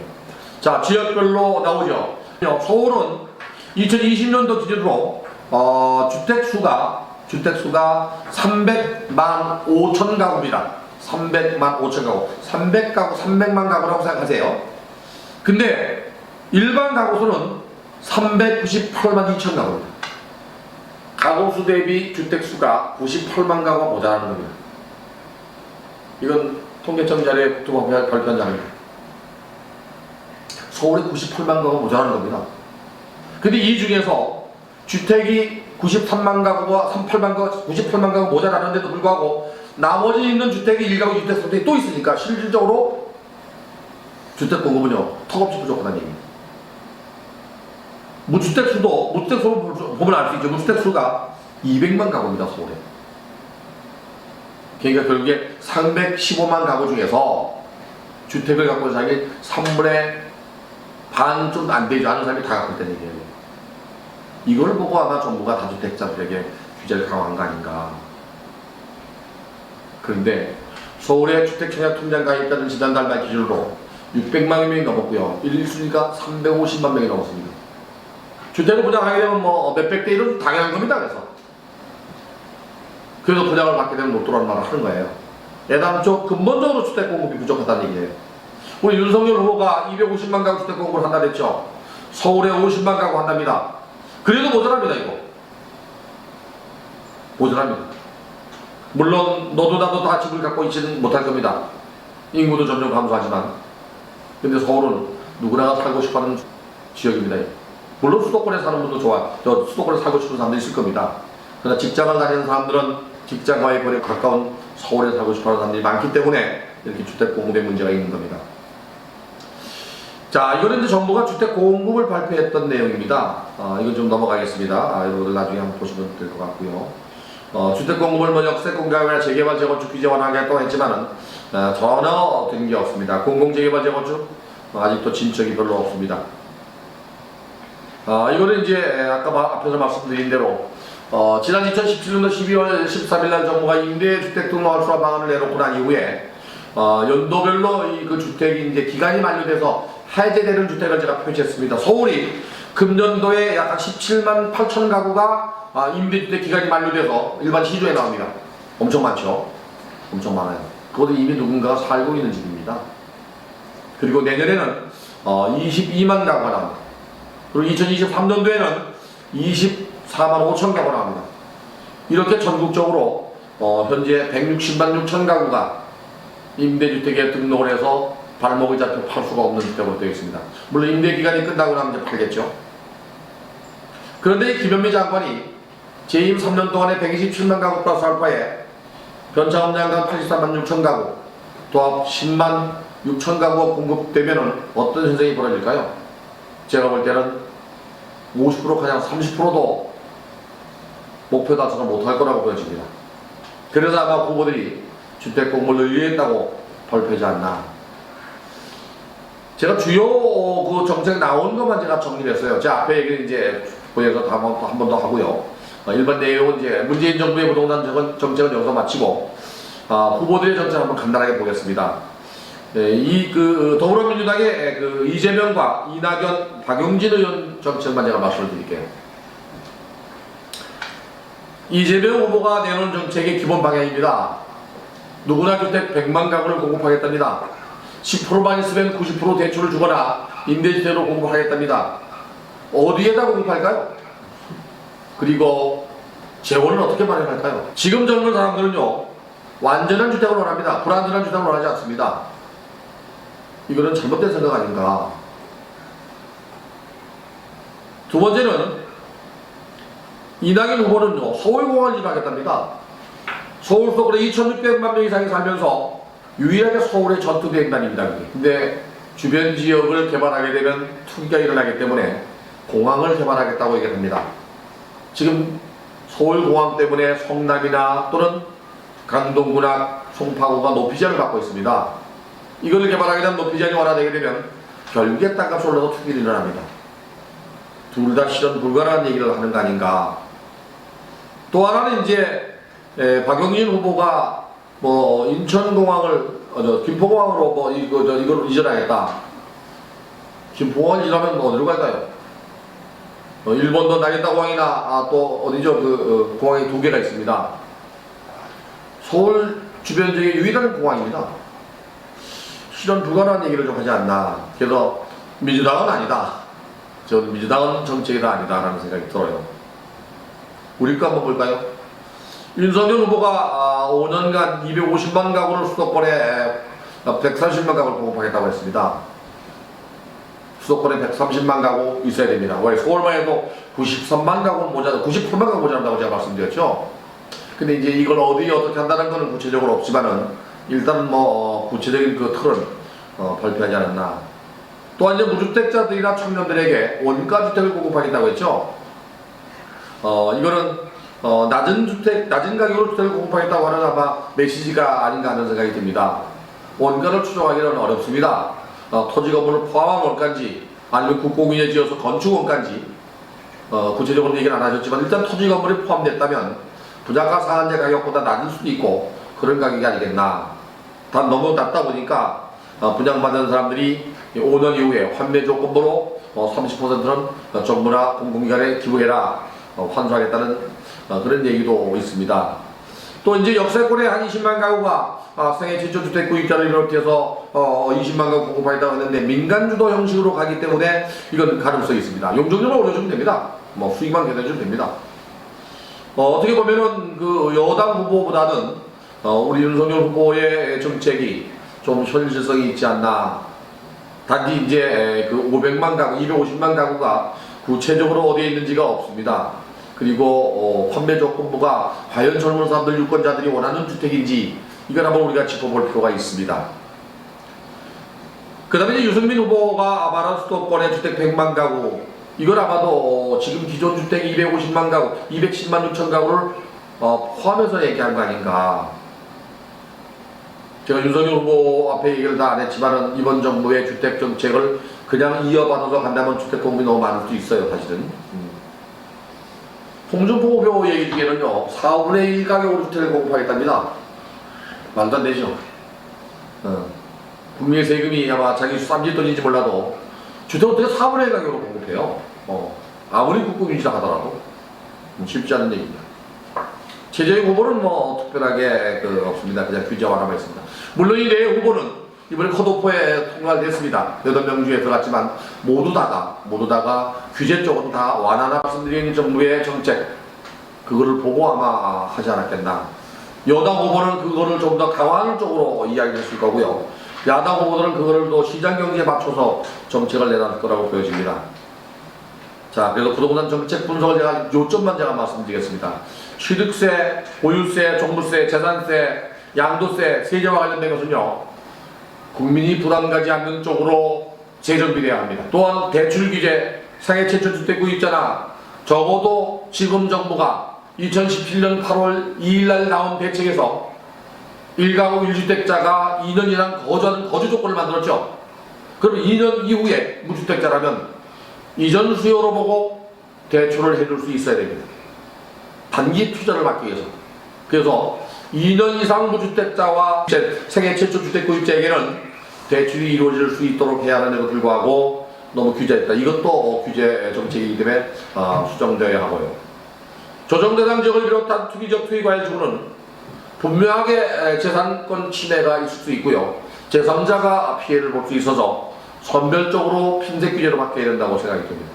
자, 지역별로 나오죠. 서울은 2020년도 기준으로 주택수가 300만 5천 가구입니다. 300만 5천 가구. 300가구, 300만 가구라고 생각하세요. 근데 일반 가구 수는 398만 2천 가구입니다. 가구수 대비 주택수가 98만 가구가 모자라는 겁니다. 이건 통계청 자료에 국토부가 발표한 자료입니다. 서울에 98만 가구가 모자라는 겁니다. 근데 이 중에서 주택이 93만 가구와 98만 가구 모자라는데도 불구하고 나머지 있는 주택이 1가구 주택 또 있으니까 실질적으로 주택 공급은요 턱없이 부족하다는 얘기입니다. 무주택수를 보면 알 수 있죠. 무주택수가 200만 가구입니다, 서울에. 그러니까 결국에 315만 가구 중에서 주택을 갖고 있는 사람이 3분의 반 좀 안 되지 않은 사람이 다 갖고 있다는 얘기예요. 이걸 보고 아마 정부가 다주택자들에게 규제를 강화한 거 아닌가. 그런데 서울의 주택청약 통장 가입자는 지난달 말 기준으로 600만 명이 넘었고요. 1순위가 350만 명이 넘었습니다. 주택을 분양하게 되면 뭐 몇백 대 1은 당연한 겁니다. 그래서 분양을 받게 되면 못 들어오는 말을 하는 거예요. 애당초 근본적으로 주택 공급이 부족하다는 얘기예요. 우리 윤석열 후보가 250만 가구 주택 공급을 한다 그랬죠. 서울에 50만 가구 한답니다. 그래도 모자랍니다, 이거. 모자랍니다. 물론 너도 나도 다 집을 갖고 있지는 못할 겁니다. 인구도 점점 감소하지만. 근데 서울은 누구나 살고 싶어하는 지역입니다. 물론 수도권에 사는 분도 수도권에 살고 싶은 사람도 있을 겁니다. 그러나 직장을 다니는 사람들은 직장과의 거리에 가까운 서울에 살고 싶어하는 사람들이 많기 때문에 이렇게 주택 공급에 문제가 있는 겁니다. 자, 이거는 이제 정부가 주택 공급을 발표했던 내용입니다. 이건 좀 넘어가겠습니다. 이거를 나중에 한번 보시면 될 것 같고요. 주택 공급을 뭐 역세 공급이나 재개발 재건축 규제 완화하겠다고 했지만은 전혀 된 게 없습니다. 공공재개발 재건축 아직도 진척이 별로 없습니다. 이거는 이제 아까 앞에서 말씀드린 대로 지난 2017년도 12월 13일 날 정부가 임대주택 등록 활성화 방안을 내놓고 난 이후에 연도별로 그 주택이 이제 기간이 만료돼서 해제되는 주택을 제가 표시했습니다. 서울이 금년도에 약 17만 8천 가구가 임대주택 기간이 만료돼서 일반 시주에 나옵니다. 엄청 많죠? 엄청 많아요. 그것도 이미 누군가가 살고 있는 집입니다. 그리고 내년에는 22만 가구가 나옵니다. 그리고 2023년도에는 24만 5천 가구가 나옵니다. 이렇게 전국적으로 현재 160만 6천 가구가 임대주택에 등록을 해서 발목이 잡혀 팔 수가 없는 주택으로 되어 있습니다. 물론 임대기간이 끝나고 나면 이제 팔겠죠. 그런데 이 김현미 장관이 재임 3년 동안에 127만 가구 플러스 알파에 변창업 양강 83만 6천 가구, 도합 10만 6천 가구가 공급되면 어떤 현상이 벌어질까요? 제가 볼 때는 50% 가량 30%도 목표 달성을 못할 거라고 보여집니다. 그래서 아마 후보들이 주택 공급을 늘리겠다고 발표하지 않나. 제가 주요 그 정책 나온 것만 제가 정리를 했어요. 제 앞에 얘기를 이제 보여서 한 번 더 하고요. 일반 내용은 이제 문재인 정부의 부동산 정책은 여기서 마치고 후보들의 정책을 한번 간단하게 보겠습니다. 이 더불어민주당의 그 이재명과 이낙연, 박용진 의원 정책만 제가 말씀을 드릴게요. 이재명 후보가 내놓은 정책의 기본 방향입니다. 누구나 주택 100만 가구를 공급하겠답니다. 10%만 있으면 90% 대출을 주거나 임대주택으로 공급하겠답니다. 어디에다 공급할까요? 그리고 재원은 어떻게 마련할까요? 지금 젊은 사람들은요, 완전한 주택을 원합니다. 불완전한 주택을 원하지 않습니다. 이거는 잘못된 생각 아닌가. 두 번째는 이낙연 후보는요, 서울공항을 일하겠답니다. 서울 속으로 2,600만 명 이상이 살면서 유일하게 서울의 전투비행단입니다. 근데 주변 지역을 개발하게 되면 투기가 일어나기 때문에 공항을 개발하겠다고 얘기합니다. 지금 서울공항 때문에 성남이나 또는 강동구나 송파구가 높이제한을 받고 있습니다. 이걸 개발하게 되면 높이제한이 완화되게 되면 결국에 땅값이 올라서 투기가 일어납니다. 둘 다 실현 불가능한 얘기를 하는 거 아닌가. 또 하나는 이제 박용진 후보가 뭐 인천공항을 김포공항으로 뭐 이걸 이전하겠다. 김포공항 이전하면 뭐 어디로 갈까요? 일본도 나리타 공항이나 또 어디죠? 공항이 2개가 있습니다. 서울 주변 지역의 유일한 공항입니다. 실현 불가능한 얘기를 좀 하지 않나. 그래서 민주당은 아니다. 저는 민주당은 정책이다 아니다라는 생각이 들어요. 우리 거 한번 볼까요? 윤석열 후보가 5년간 250만 가구를 수도권에 130만 가구를 공급하겠다고 했습니다. 수도권에 130만 가구 있어야 됩니다. 원래 서울만 해도 93만 가구 모자라, 98만 가구 모자란다고 제가 말씀드렸죠. 근데 이제 이걸 어떻게 한다는 것은 구체적으로 없지만은 일단은 뭐 구체적인 그 틀은 발표하지 않았나. 또한 이제 무주택자들이나 청년들에게 원가 주택을 공급하겠다고 했죠. 이거는 낮은 가격으로 주택을 공급하겠다고 하는 아마 메시지가 아닌가 하는 생각이 듭니다. 원가를 추정하기는 어렵습니다. 토지 건물을 포함한 원가인지 아니면 국공유지에 지어서 건축 원가인지 구체적으로 얘기는 안 하셨지만 일단 토지 건물이 포함됐다면 분양가 상한제 가격보다 낮을 수도 있고 그런 가격이 아니겠나. 단 너무 낮다 보니까 분양받는 사람들이 5년 이후에 환매 조건으로 30%는 정부나 공공기관에 기부해라 환수하겠다는 그런 얘기도 있습니다. 또 이제 역세권에 한 20만 가구가 생애 최초 주택 구입자를 비롯해서 20만 가구 공급하겠다고 했는데 민간주도 형식으로 가기 때문에 이건 가능성이 있습니다. 용적률만 올려주면 됩니다. 뭐 수익만 계산해주면 됩니다. 어떻게 보면은 그 여당 후보보다는 우리 윤석열 후보의 정책이 좀 현실성이 있지 않나. 단지 이제 그 500만 가구, 250만 가구가 구체적으로 어디에 있는지가 없습니다. 그리고 판매 조건부가 과연 젊은 사람들 유권자들이 원하는 주택인지 이걸 한번 우리가 짚어볼 필요가 있습니다. 그 다음에 유승민 후보가 말한 수도권의 주택 100만 가구 이걸 아마도 지금 기존 주택 250만 가구, 210만 6천 가구를 포함해서 얘기한 거 아닌가. 제가 윤석열 후보 앞에 얘기를 다 안 했지만은 이번 정부의 주택 정책을 그냥 이어받아서 간다면 주택 공급이 너무 많을 수 있어요, 사실은. 홍준표 후보 얘기 중에는요, 4분의 1 가격으로 주택을 공급하겠답니다. 말도 안 되죠. 국민의 세금이 아마 자기 쌈질 돈인지 몰라도 주택을 어떻게 4분의 1 가격으로 공급해요. 아무리 국공유지라 하더라도 쉽지 않은 얘기입니다. 최재형 후보는 뭐 특별하게 없습니다. 그냥 규제 완화만 있습니다. 물론 이 네 후보는 이번에 컷오프에 통과됐습니다. 8명 중에 들어갔지만 모두 다가 규제 쪽은 다 완화나 말씀드린 정부의 정책 그거를 보고 아마 하지 않았겠나. 여당 후보는 그거를 좀 더 강화하는 쪽으로 이야기를 했을 거고요. 야당 후보들은 그거를 또 시장 경제에 맞춰서 정책을 내놨을 거라고 보여집니다. 자, 그래서 부동산 정책 분석을 제가 요점만 제가 말씀드리겠습니다. 취득세, 보유세, 종부세, 재산세, 양도세, 세제와 관련된 것은요, 국민이 부담가지 않는 쪽으로 재정비돼야 합니다. 또한 대출 규제, 생애 최초 주택 구입자나 적어도 지금 정부가 2017년 8월 2일날 나온 대책에서 1가구 1주택자가 2년 이상 거주하는 거주 조건을 만들었죠. 그럼 2년 이후에 무주택자라면 이전 수요로 보고 대출을 해줄 수 있어야 됩니다. 단기 투자를 받기 위해서. 그래서 2년 이상 무주택자와 생애 최초 주택 구입자에게는 대출이 이루어질 수 있도록 해야 하는데도 불구하고 너무 규제했다. 이것도 규제 정책이기 때문에 수정되어야 하고요. 조정대상 지역을 비롯한 투기적 투기과열지구는 분명하게 재산권 침해가 있을 수 있고요. 제3자가 피해를 볼 수 있어서 선별적으로 핀셋 규제로 바뀌어야 된다고 생각이 듭니다.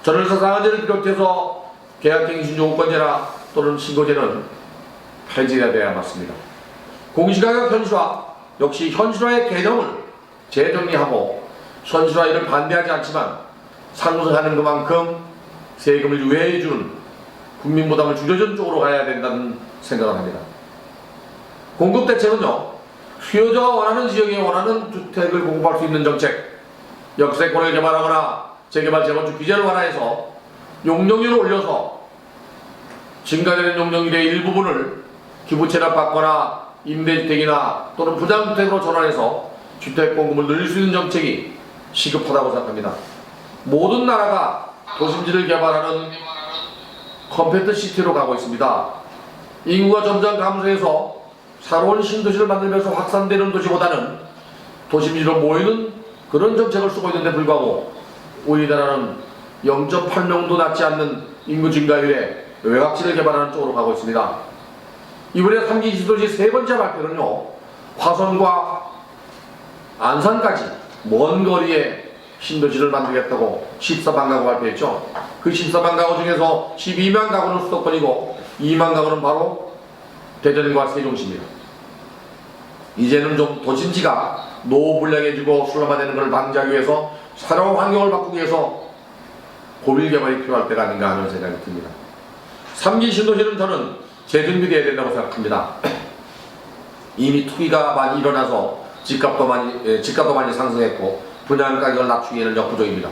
전월사상한제를 비롯해서 계약갱신 신조건제나 또는 신고제는 폐지해야 돼야 맞습니다. 공시가격 현실화, 역시 현실화의 개념을 재정리하고 현실화 이를 반대하지 않지만 상승하는 그만큼 세금을 유예해주는 국민 부담을 줄여주는 쪽으로 가야 된다는 생각을 합니다. 공급 대책은요, 수요자가 원하는 지역에 원하는 주택을 공급할 수 있는 정책, 역세권을 개발하거나 재개발 재건축 규제를 완화해서 용적률을 올려서 증가되는 용적률의 일부분을 기부 체납받거나 임대주택이나 또는 부담주택으로 전환해서 주택 공급을 늘릴 수 있는 정책이 시급하다고 생각합니다. 모든 나라가 도심지를 개발하는 컴팩트 시티로 가고 있습니다. 인구가 점점 감소해서 새로운 신도시를 만들면서 확산되는 도시보다는 도심지로 모이는 그런 정책을 쓰고 있는데 불구하고 우리나라는 0.8명도 낮지 않는 인구 증가율에 외곽지를 개발하는 쪽으로 가고 있습니다. 이번에 3기 지도지 세 번째 발표는요, 화성과 안산까지 먼 거리에 신도시를 만들겠다고 14만 가구 발표했죠. 그 14만 가구 중에서 12만 가구는 수도권이고 2만 가구는 바로 대전과 세종시입니다. 이제는 좀 도심지가 노후불량해지고 슬럼화되는 것을 방지하기 위해서 새로운 환경을 바꾸기 위해서 고밀 개발이 필요할 때가 아닌가 하는 생각이 듭니다. 3기 신도시는 저는 재준비되어야 된다고 생각합니다. 이미 투기가 많이 일어나서 집값도 많이 상승했고 분양가격을 낮추기에는 역부족입니다.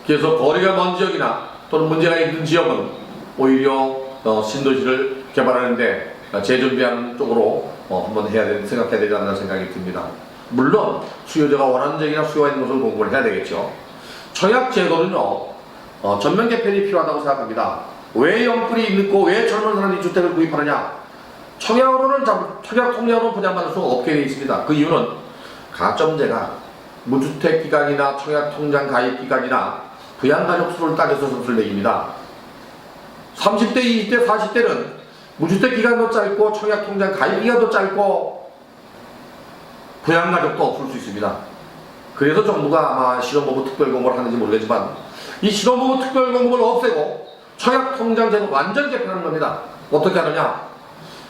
그래서 거리가 먼 지역이나 또는 문제가 있는 지역은 오히려 신도시를 개발하는데 재준비하는 쪽으로 한번 생각해야 되지 않나 생각이 듭니다. 물론 수요자가 원하는 지역이나 수요가 있는 것을 공부를 해야 되겠죠. 청약제도는요, 전면 개편이 필요하다고 생각합니다. 왜 영끌이 있고 왜 젊은 사람들이 주택을 구입하느냐? 청약 통장으로 분양받을 수 없게 되어 있습니다. 그 이유는 가점제가 무주택 기간이나 청약 통장 가입 기간이나 부양가족 수를 따져서 점수를 매깁니다. 30대, 20대, 40대는 무주택 기간도 짧고 청약 통장 가입 기간도 짧고 부양가족도 없을 수 있습니다. 그래서 정부가 아마 실업부부 특별공고를 하는지 모르겠지만 이 실업부부 특별공고를 없애고 청약통장 제도 완전 개편하는 겁니다. 어떻게 하느냐?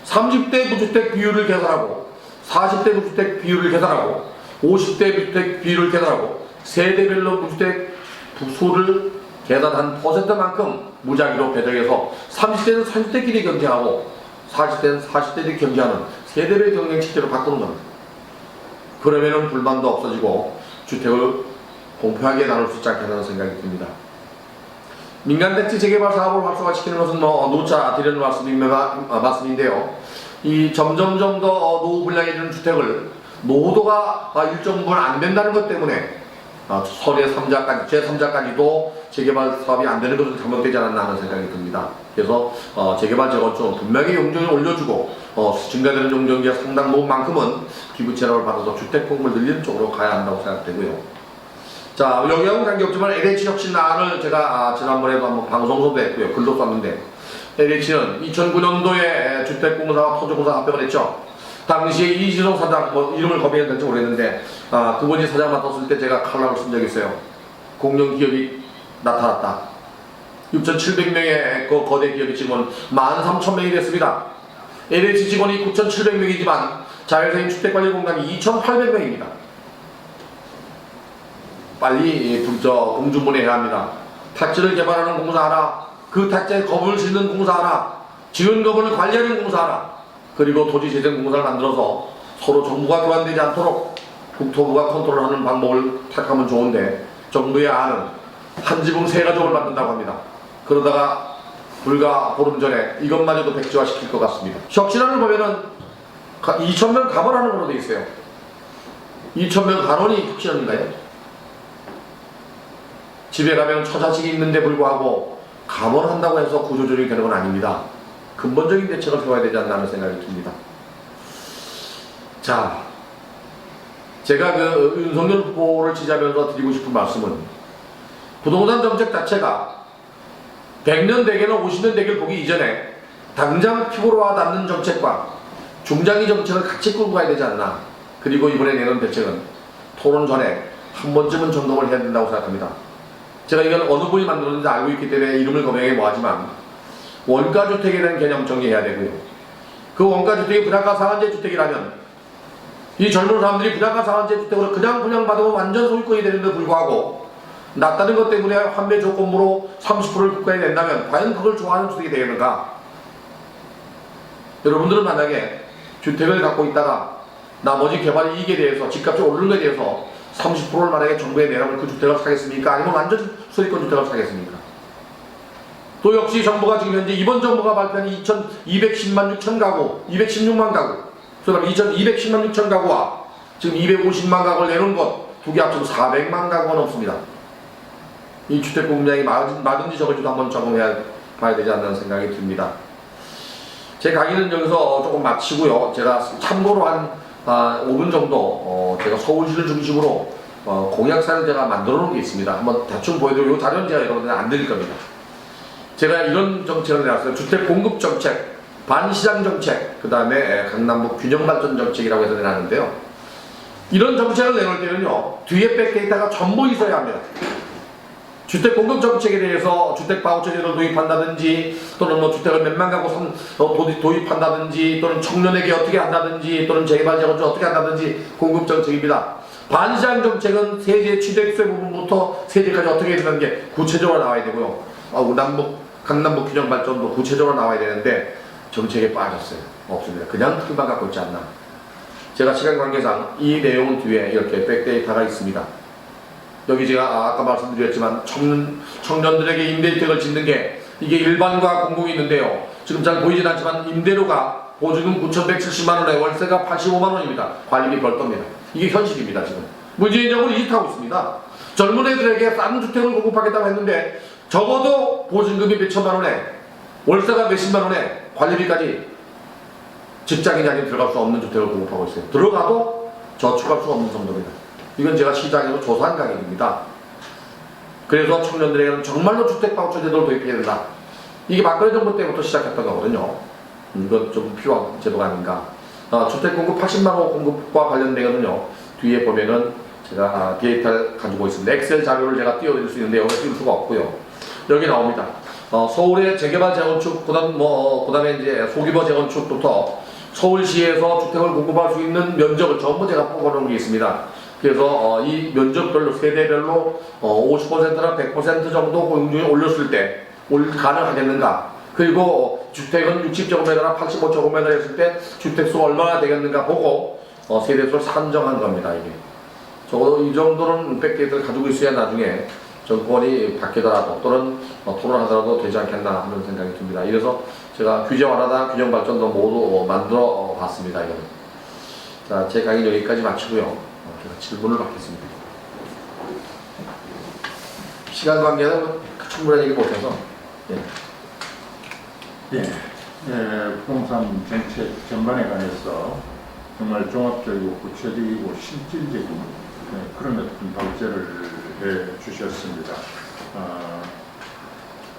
30대 무주택 비율을 계산하고 40대 무주택 비율을 계산하고 50대 무주택 비율을 계산하고 세대별로 무주택 수를 계산한 퍼센트만큼 무작위로 배정해서 30대는 30대끼리 경쟁하고 40대는 40대끼리 경쟁하는 세대별 경쟁 체제로 바꾸는 겁니다. 그러면은 불만도 없어지고 주택을 공평하게 나눌 수 있지 않겠다는 생각이 듭니다. 민간택지 재개발 사업을 활성화시키는 것은 누차 드리는 말씀인데요. 이 점점점 더 노후불량해지는 주택을 노후도가 일정 부분 안 된다는 것 때문에 설의 3자까지, 제3자까지도 재개발 사업이 안 되는 것은 잘못되지 않았나 하는 생각이 듭니다. 그래서 재개발 재건축은 분명히 용적을 올려주고 증가되는 용적의 상당 부분만큼은 기부 채납을 받아서 주택 공급을 늘리는 쪽으로 가야 한다고 생각되고요. 자, 여기하고는 관계없지만 LH 혁신안을 제가 지난번에도 한번 방송서도 했고요. 글도 썼는데 LH는 2009년도에 주택공사와 토지공사 합병을 했죠. 당시에 이지성 사장, 이름을 거명해야 될지 모르겠는데 그분이 사장 맡았을 때 제가 칼럼을 쓴 적이 있어요. 공룡기업이 나타났다. 6,700명의 그 거대 기업이 지금은 13,000명이 됐습니다. LH 직원이 9,700명이지만 자율적인 주택관리 공간이 2,800명입니다. 빨리 공중분해해야 합니다. 택지를 개발하는 공사 하나, 그 택지에 거분을 짓는 공사 하나, 지은 거분을 관리하는 공사 하나, 그리고 토지재생 공사를 만들어서 서로 정부가 교환되지 않도록 국토부가 컨트롤하는 방법을 택하면 좋은데 정부의 안은 한 지붕 세 가족을 만든다고 합니다. 그러다가 불과 보름 전에 이것마저도 백지화시킬 것 같습니다. 혁신안을 보면은 2,000명 감원하는 걸로 되어 있어요. 2,000명 감원이 혁신안인가요? 집에 가면 처자식이 있는데 불구하고 감원한다고 해서 구조조정이 되는 건 아닙니다. 근본적인 대책을 세워야 되지 않나 하는 생각이 듭니다. 자, 제가 윤석열 후보를 지지하면서 드리고 싶은 말씀은 부동산 정책 자체가 100년 대계나 50년 대계를 보기 이전에 당장 피부로 와닿는 정책과 중장기 정책을 같이 끌고 가야 되지 않나. 그리고 이번에 내놓은 대책은 토론 전에 한 번쯤은 점검을 해야 된다고 생각합니다. 제가 이건 어느 분이 만들었는지 알고 있기 때문에 이름을 거명하기 뭐하지만 원가주택에 대한 개념 정리해야 되고요. 그 원가주택이 분양가 상한제 주택이라면 이 젊은 사람들이 분양가 상한제 주택으로 그냥 분양받으면 완전 소유권이 되는데 불구하고 낮다는 것 때문에 환매 조건부로 30%를 국가에 낸다면 과연 그걸 좋아하는 주택이 되겠는가? 여러분들은 만약에 주택을 갖고 있다가 나머지 개발 이익에 대해서 집값이 오르는 것에 대해서 30%를 만약에 정부에 내라면 그 주택을 사겠습니까? 아니면 완전 소유권 주택을 사겠습니까? 또 역시 정부가 지금 현재 이번 정부가 발표한 2,210만 6천 가구, 216만 가구, 그 다음에 2,210만 6천 가구와 지금 250만 가구를 내놓은 것 두 개 합쳐서 400만 가구가 넘습니다. 이 주택 공급량이 맞은지 적은지도 한번 점검해야 봐야 되지 않는 생각이 듭니다. 제 강의는 여기서 조금 마치고요. 제가 참고로 한 5분 정도 제가 서울시를 중심으로 공약사를 제가 만들어 놓은 게 있습니다. 한번 대충 보여드리고 이 자료는 제가 여러분들 안 드릴 겁니다. 제가 이런 정책을 내놨어요. 주택 공급 정책, 반시장 정책, 그 다음에 강남북 균형 발전 정책이라고 해서 내놨는데요. 이런 정책을 내놓을 때는요, 뒤에 백데이터가 전부 있어야 합니다. 주택 공급 정책에 대해서 주택 바우처 제도를 도입한다든지, 또는 뭐 주택을 몇만 가구 도입한다든지, 또는 청년에게 어떻게 한다든지, 또는 재개발 재건축 어떻게 한다든지 공급 정책입니다. 반시장 정책은 세제 취득세 부분부터 세제까지 어떻게 해야 되는 게 구체적으로 나와야 되고요. 강남북 균형 발전도 구체적으로 나와야 되는데 정책에 빠졌어요. 없습니다. 그냥 틀만 갖고 있지 않나. 제가 시간 관계상 이 내용은 뒤에 이렇게 백데이터가 있습니다. 여기 제가 아까 말씀드렸지만 청년들에게 임대주택을 짓는 게 이게 일반과 공공이 있는데요. 지금 잘 보이진 않지만 임대료가 보증금 9,170만원에 월세가 85만원입니다. 관리비 별도입니다. 이게 현실입니다. 지금 문재인 정부는 이익하고 있습니다. 젊은 애들에게 싼 주택을 공급하겠다고 했는데 적어도 보증금이 몇천만원에 월세가 몇십만원에 관리비까지 직장인이 아니면 들어갈 수 없는 주택을 공급하고 있어요. 들어가도 저축할 수 없는 정도입니다. 이건 제가 시장에서 조사한 가격입니다. 그래서 청년들에게는 정말로 주택 바우처 제도를 도입해야 된다. 이게 박근혜 정부 때부터 시작했던 거거든요. 이건 좀 필요한 제도가 아닌가. 주택 공급 80만 호 공급과 관련되거든요. 뒤에 보면은 제가 데이터를 가지고 있습니다. 엑셀 자료를 제가 띄워드릴 수 있는데 여기 띄울 수가 없고요. 여기 나옵니다. 서울의 재개발 재건축, 그다음에 이제 소규모 재건축부터 서울시에서 주택을 공급할 수 있는 면적을 전부 제가 뽑아놓은 게 있습니다. 그래서 이 면적별로 세대별로 50%나 100% 정도 고용률이 올렸을 때 가능하겠는가? 그리고 주택은 60제곱미터나 85제곱미터 했을 때 주택수가 얼마나 되겠는가 보고 세대수를 산정한 겁니다. 이게 적어도 이 정도는 백데이터를 가지고 있어야 나중에 정권이 바뀌더라도 또는 토론하더라도 되지 않겠나 하는 생각이 듭니다. 이래서 제가 규제 완화나 균형 발전도 모두 만들어 봤습니다. 이거는. 자, 제 강의 여기까지 마치고요. 제가 질문을 받겠습니다. 시간 관계는 충분한 얘기 못해서. 부동산 정책 전반에 관해서 정말 종합적이고 구체적이고 실질적인 그런 어떤 발제를 해 주셨습니다.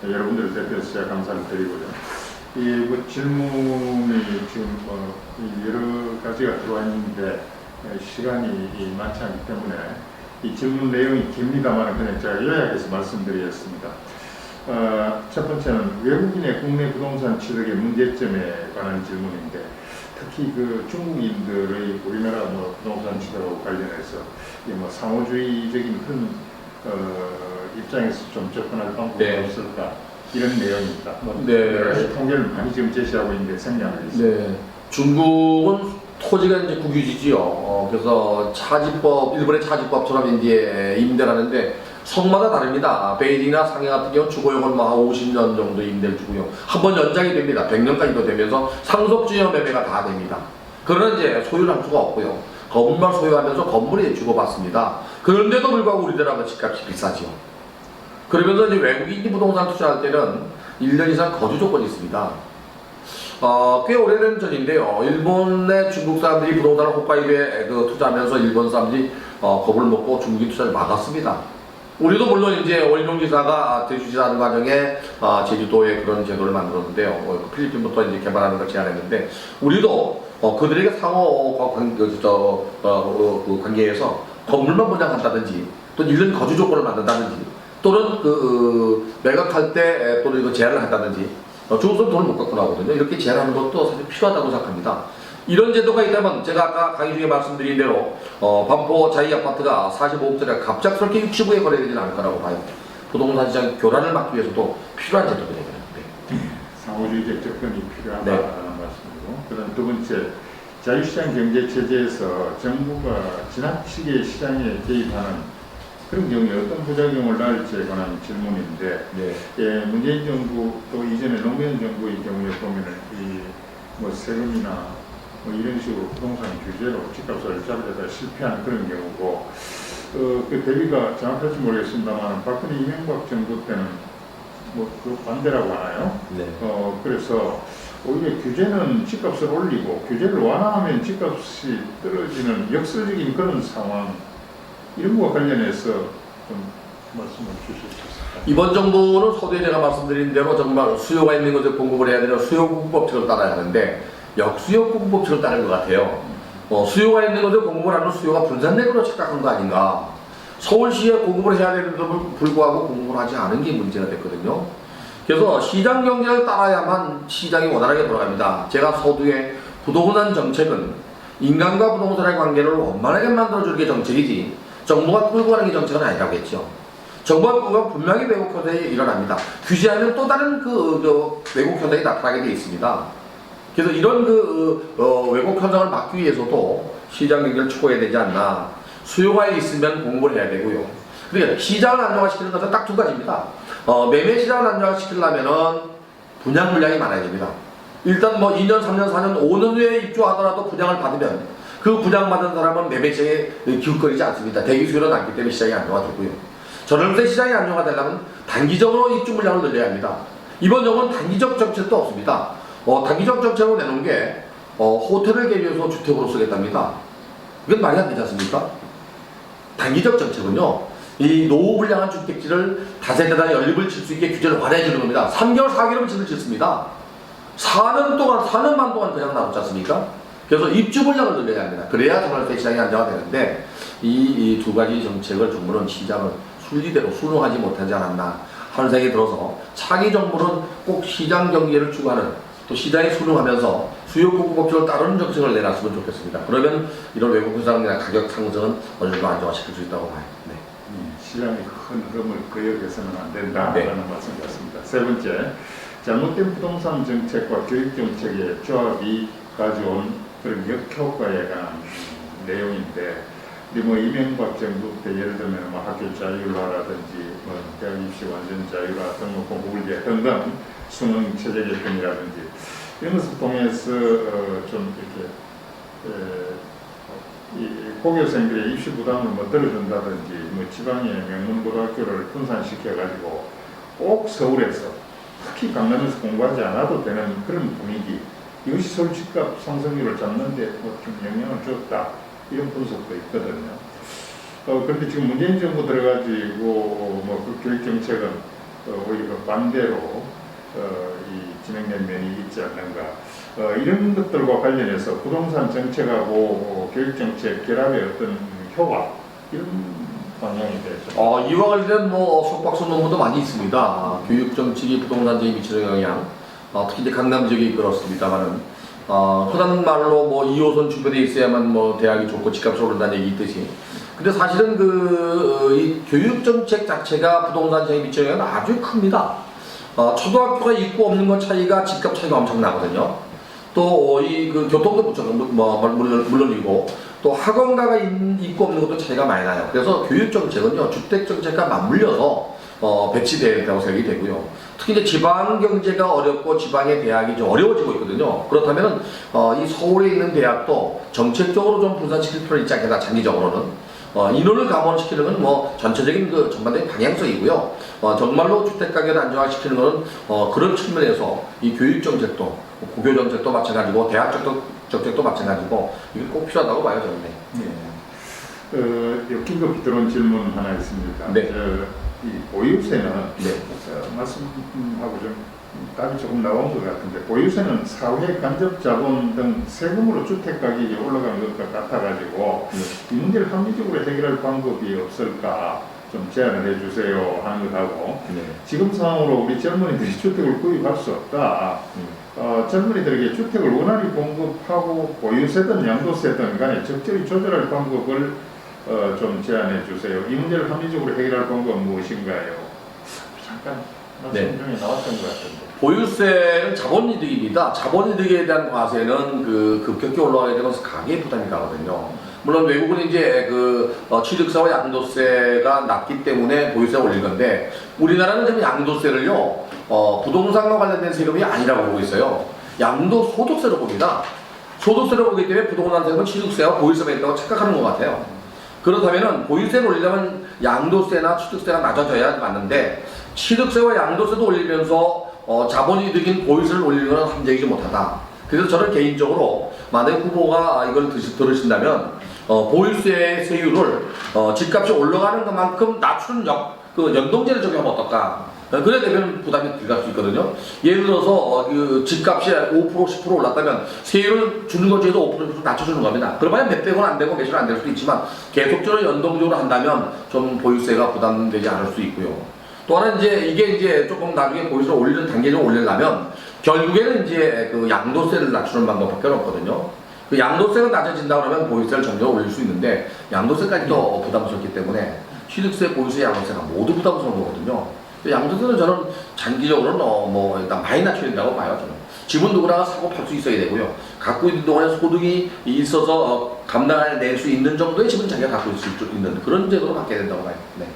여러분들을 대표해서 제가 감사를 드리고요. 이 질문이 지금 여러 가지가 들어와 있는데 시간이 많지 않기 때문에 이 질문 내용이 깁니다만 그냥 제가 요약해서 말씀드리겠습니다. 첫 번째는 외국인의 국내 부동산 취득의 문제점에 관한 질문인데 특히 그 중국인들의 우리나라 부동산 취득하고 관련해서 상호주의적인 그런 입장에서 좀 접근할 방법이 없을까 이런 내용입니다. 여러 가지 통계를 많이 지금 제시하고 있는데 생략을 했습니다. 중국은 토지가 이제 국유지지요. 그래서 일본의 차지법처럼 이제 임대를 하는데 성마다 다릅니다. 베이징이나 상해 같은 경우는 주거용은 50년 정도 임대를 주고요. 한번 연장이 됩니다. 100년까지도 되면서 상속주여 매매가 다 됩니다. 그러나 이제 소유를 할 수가 없고요. 건물만 소유하면서 건물에 주고받습니다. 그런데도 불구하고 우리나라는 집값이 비싸지요. 그러면서 이제 외국인이 부동산 투자할 때는 1년 이상 거주 조건이 있습니다. 꽤 오래된 전인데요. 일본의 중국 사람들이 부동산을 홋카이도에 투자하면서 일본 사람들이 겁을 먹고 중국인 투자를 막았습니다. 우리도 물론 이제 원룡지사가 대주지하는 과정에 제주도에 그런 제도를 만들었는데요. 필리핀부터 이제 개발하는 걸 제안했는데 우리도 그들에게 상호 관계에서 건물만 분양한다든지 또 1년 거주 조건을 만든다든지 또는 매각할 때 또는 이거 제한을 한다든지 중국은 돈을 못 갖고 나오거든요. 이렇게 제한하는 것도 사실 필요하다고 생각합니다. 이런 제도가 있다면 제가 아까 강의 중에 말씀드린 대로 반포 자이 아파트가 45억짜리가 갑작스럽게 65에 거래되지는 않을 거라고 봐요. 부동산 시장 교란을 막기 위해서도 필요한 제도가 되거든요. 상호주의적 접근이 필요하다는 말씀이고, 그다음 두 번째, 자유시장 경제 체제에서 정부가 지나치게 시장에 개입하는 그런 경우에 어떤 부작용을 낳을지에 관한 질문인데, 문재인 정부 또 이전에 노무현 정부의 경우에 보면은 세금이나 이런 식으로 부동산 규제로 집값을 잡으려다 실패하는 그런 경우고, 그 대비가 정확할지 모르겠습니다만 박근혜 이명박 정부 때는 그 반대라고 하나요? 그래서 오히려 규제는 집값을 올리고 규제를 완화하면 집값이 떨어지는 역설적인 그런 상황 이런 것과 관련해서 좀 말씀을 주실 수 있을까요? 이번 정부는 서두에 제가 말씀드린 대로 정말 수요가 있는 것을 공급을 해야 되는 수요 공급 법칙을 따라야 하는데 역수요 공급 법칙을 따른 것 같아요. 수요가 있는 것을 공급을 하는 수요가 분산되고 착각한 거 아닌가. 서울시에 공급을 해야 되는데도 불구하고 공급을 하지 않은 게 문제가 됐거든요. 그래서 시장 경제를 따라야만 시장이 원활하게 돌아갑니다. 제가 서두에 부동산 정책은 인간과 부동산의 관계를 원만하게 만들어주는 게 정책이지 정부가 끌고 가는 게 정책은 아니라고 했죠. 정부가 끌고 가면 분명히 왜곡 현상이 일어납니다. 규제하면 또 다른 왜곡 현상이 나타나게 되어 있습니다. 그래서 이런 왜곡 현상을 막기 위해서도 시장 경제를 추구해야 되지 않나. 수요가 있으면 공급을 해야 되고요. 그러니까 시장을 안정화시키는 것은 딱 두 가지입니다. 매매 시장을 안정화시키려면은 분양 물량이 많아야 됩니다. 일단 뭐 2년, 3년, 4년, 5년 후에 입주하더라도 분양을 받으면 그 분양받은 사람은 매매 시장에 기웃거리지 않습니다. 대기 수요는 낮기 때문에 시장이 안정화되고요. 전월세 시장이 안정화되려면 단기적으로 입주 물량을 늘려야 합니다. 이번 정부는 단기적 정책도 없습니다. 단기적 정책으로 내놓은 게 호텔을 개조해서 주택으로 쓰겠답니다. 이건 말이 안 되지 않습니까? 단기적 정책은요, 이 노후 불량한 주택지를 다세대단에 연립을 칠 수 있게 규제를 완화해 주는 겁니다. 3개월, 4개월은 집을 짓습니다. 4년 반 동안 그냥 놔뒀지 않습니까? 그래서 입주 물량을 늘려야 합니다. 그래야 전월세 시장이 안정화되는데 이 두 가지 정책을 정부는 시장을 순리대로 순응하지 못하지 않았나 하는 생각이 들어서 차기 정부는 꼭 시장 경제를 추구하는 또 시장에 순응하면서 수요 공급 법칙을 따르는 정책을 내놨으면 좋겠습니다. 그러면 이런 외국 현상이나 가격 상승은 어느 정도 안정화시킬 수 있다고 봐요. 네. 시장의 큰 흐름을 거역해서는 안 된다라는 네. 말씀 같습니다. 세 번째, 잘못된 부동산 정책과 교육 정책의 조합이 가져온 그런 역효과에 관한 내용인데, 뭐 이명박 정부 때 예를 들면 뭐 학교 자율화라든지 뭐 대학 입시 완전 자율화 등록 공부불제 등등 수능 체제 개편이라든지 이런 것을 통해서 좀 이렇게 이 고교생들의 입시 부담을 뭐 덜어준다든지 뭐 지방의 명문 고등학교를 분산시켜 가지고 꼭 서울에서 특히 강남에서 공부하지 않아도 되는 그런 분위기, 이것이 서울 집값 상승률을 잡는데 뭐 좀 영향을 줬다 이런 분석도 있거든요. 그런데 지금 문재인 정부 들어가지고 뭐 그 교육 정책은 오히려 반대로 이 진행된 면이 있지 않는가. 이런 것들과 관련해서 부동산 정책하고 교육 정책 결합의 어떤 효과 이런 방향에 대해서 이와 관련 뭐 속박수 논문도 많이 있습니다. 교육 정책이 부동산 정책에 미치는 영향, 특히 이제 강남 지역이 그렇습니다만은 흔한 말로 뭐 2호선 주변에 있어야만 뭐 대학이 좋고 집값이 오른다는 얘기 있듯이. 근데 사실은 이 교육 정책 자체가 부동산 정책에 미치는 영향은 아주 큽니다. 초등학교가 있고 없는 것 차이가 집값 차이가 엄청 나거든요. 또 그 교통도 물론이고 또 학원가가 있고 없는 것도 차이가 많이 나요. 그래서 교육 정책은요 주택 정책과 맞물려서 배치된다고 생각이 되고요. 특히 이제 지방 경제가 어렵고 지방의 대학이 좀 어려워지고 있거든요. 그렇다면은 이 서울에 있는 대학도 정책적으로 좀 분산시킬 필요는 있지 않겠나, 장기적으로는. 인원을 감원시키는 건 뭐 전체적인 그 전반적인 방향성이고요. 정말로 주택 가격을 안정화시키는 것은 그런 측면에서 이 교육 정책도, 고교 정책도 마찬가지고 대학 정책도 마찬가지고 이게 꼭 필요하다고 봐요, 저는. 네. 긴급히 들어온 질문 하나 있습니다. 네. 이 보유세는 네. 말씀하고 좀 답이 조금 나온 것 같은데, 보유세는 사회 간접 자본 등 세금으로 주택 가격이 올라가는 것과 같아가지고 이 문제를 합리적으로 해결할 방법이 없을까 좀 제안을 해주세요 하는 것하고, 지금 상황으로 우리 젊은이들이 주택을 구입할 수 없다. 젊은이들에게 주택을 원활히 공급하고 보유세든 양도세든 간에 적절히 조절할 방법을 좀 제안해 주세요. 이 문제를 합리적으로 해결할 방법은 무엇인가요? 잠깐 말씀 중에 나왔던 것 같은데. 보유세는 자본이득입니다. 자본이득에 대한 과세는 급격히 올라가게 되면서 가계에 부담이 가거든요. 물론 외국은 이제 취득세와 양도세가 낮기 때문에 보유세가 올린 건데, 우리나라는 지금 양도세를요 부동산과 관련된 세금이 아니라고 보고 있어요. 양도소득세로 봅니다. 소득세로 보기 때문에 부동산 세금은 취득세와 보유세가 있다고 착각하는 것 같아요. 그렇다면은 보유세를 올리려면 양도세나 취득세가 낮아져야 맞는데, 취득세와 양도세도 올리면서 자본이득인 보이스를 올리는 건 합리적이지 못하다. 그래서 저는 개인적으로 만약 후보가 이걸 들으신다면 보유세 세율을 집값이 올라가는 것만큼 낮추는 그 연동제를 적용하면 어떨까? 그래야 되면 부담이 들어갈 수 있거든요. 예를 들어서 그 집값이 5% 10% 올랐다면 세율을 주는 것 중에서 5% 낮춰주는 겁니다. 그러면 몇백 원 안 되고 몇십 원 안 될 수도 있지만 계속적으로 연동적으로 한다면 좀 보유세가 부담되지 않을 수 있고요. 또 하나 이게 조금 나중에 보유세를 올리는 단계적으로 올리려면 결국에는 그 양도세를 낮추는 방법밖에 없거든요. 그 양도세가 낮아진다 그러면 보유세를 점점 올릴 수 있는데 양도세까지도 부담스럽기 때문에 취득세, 보유세, 양도세가 모두 부담스러운 거거든요. 양도세는 저는 장기적으로는 일단 많이 낮춰야 된다고 봐요. 저는. 집은 누구나 사고 팔 수 있어야 되고요. 갖고 있는 동안에 소득이 있어서 감당할 수 있는 정도의 집은 자기가 갖고 있을 수 있는 그런 제도로 바뀌어야 된다고 봐요. 네.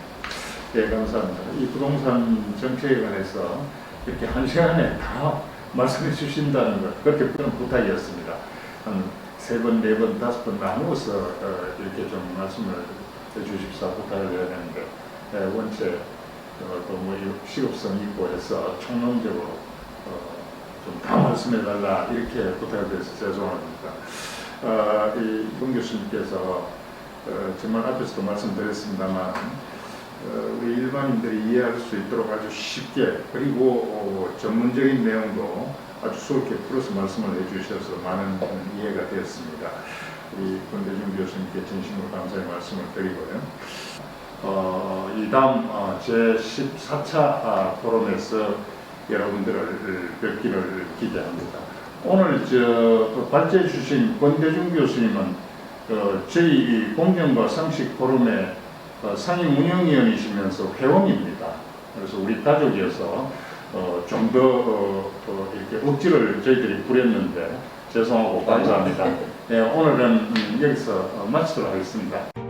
네, 감사합니다. 이 부동산 정책에 관해서 이렇게 한 시간에 다 말씀해 주신다는 것, 그렇게 그런 부탁이었습니다. 한 3번, 4번, 5번 나누어서 이렇게 좀 말씀을 해 주십사 부탁을 해야 되는데, 원체 또뭐 시급성이 있고 해서 총론적으로 좀 다 말씀해달라 이렇게 부탁을 드려서 죄송합니다. 이봉 교수님께서 정말 앞에서도 말씀드렸습니다만 우리 일반인들이 이해할 수 있도록 아주 쉽게 그리고 전문적인 내용도 아주 수월하게 풀어서 말씀을 해주셔서 많은 이해가 되었습니다. 우리 권대중 교수님께 진심으로 감사의 말씀을 드리고요. 이 다음 제14차 포럼에서 여러분들을 뵙기를 기대합니다. 오늘 발제해 주신 권대중 교수님은 저희 공정과 상식 포럼의 상임 운영위원이시면서 회원입니다. 그래서 우리 가족이어서 좀 더 이렇게 억지를 저희들이 부렸는데 죄송하고 감사합니다. 네, 오늘은 여기서 마치도록 하겠습니다.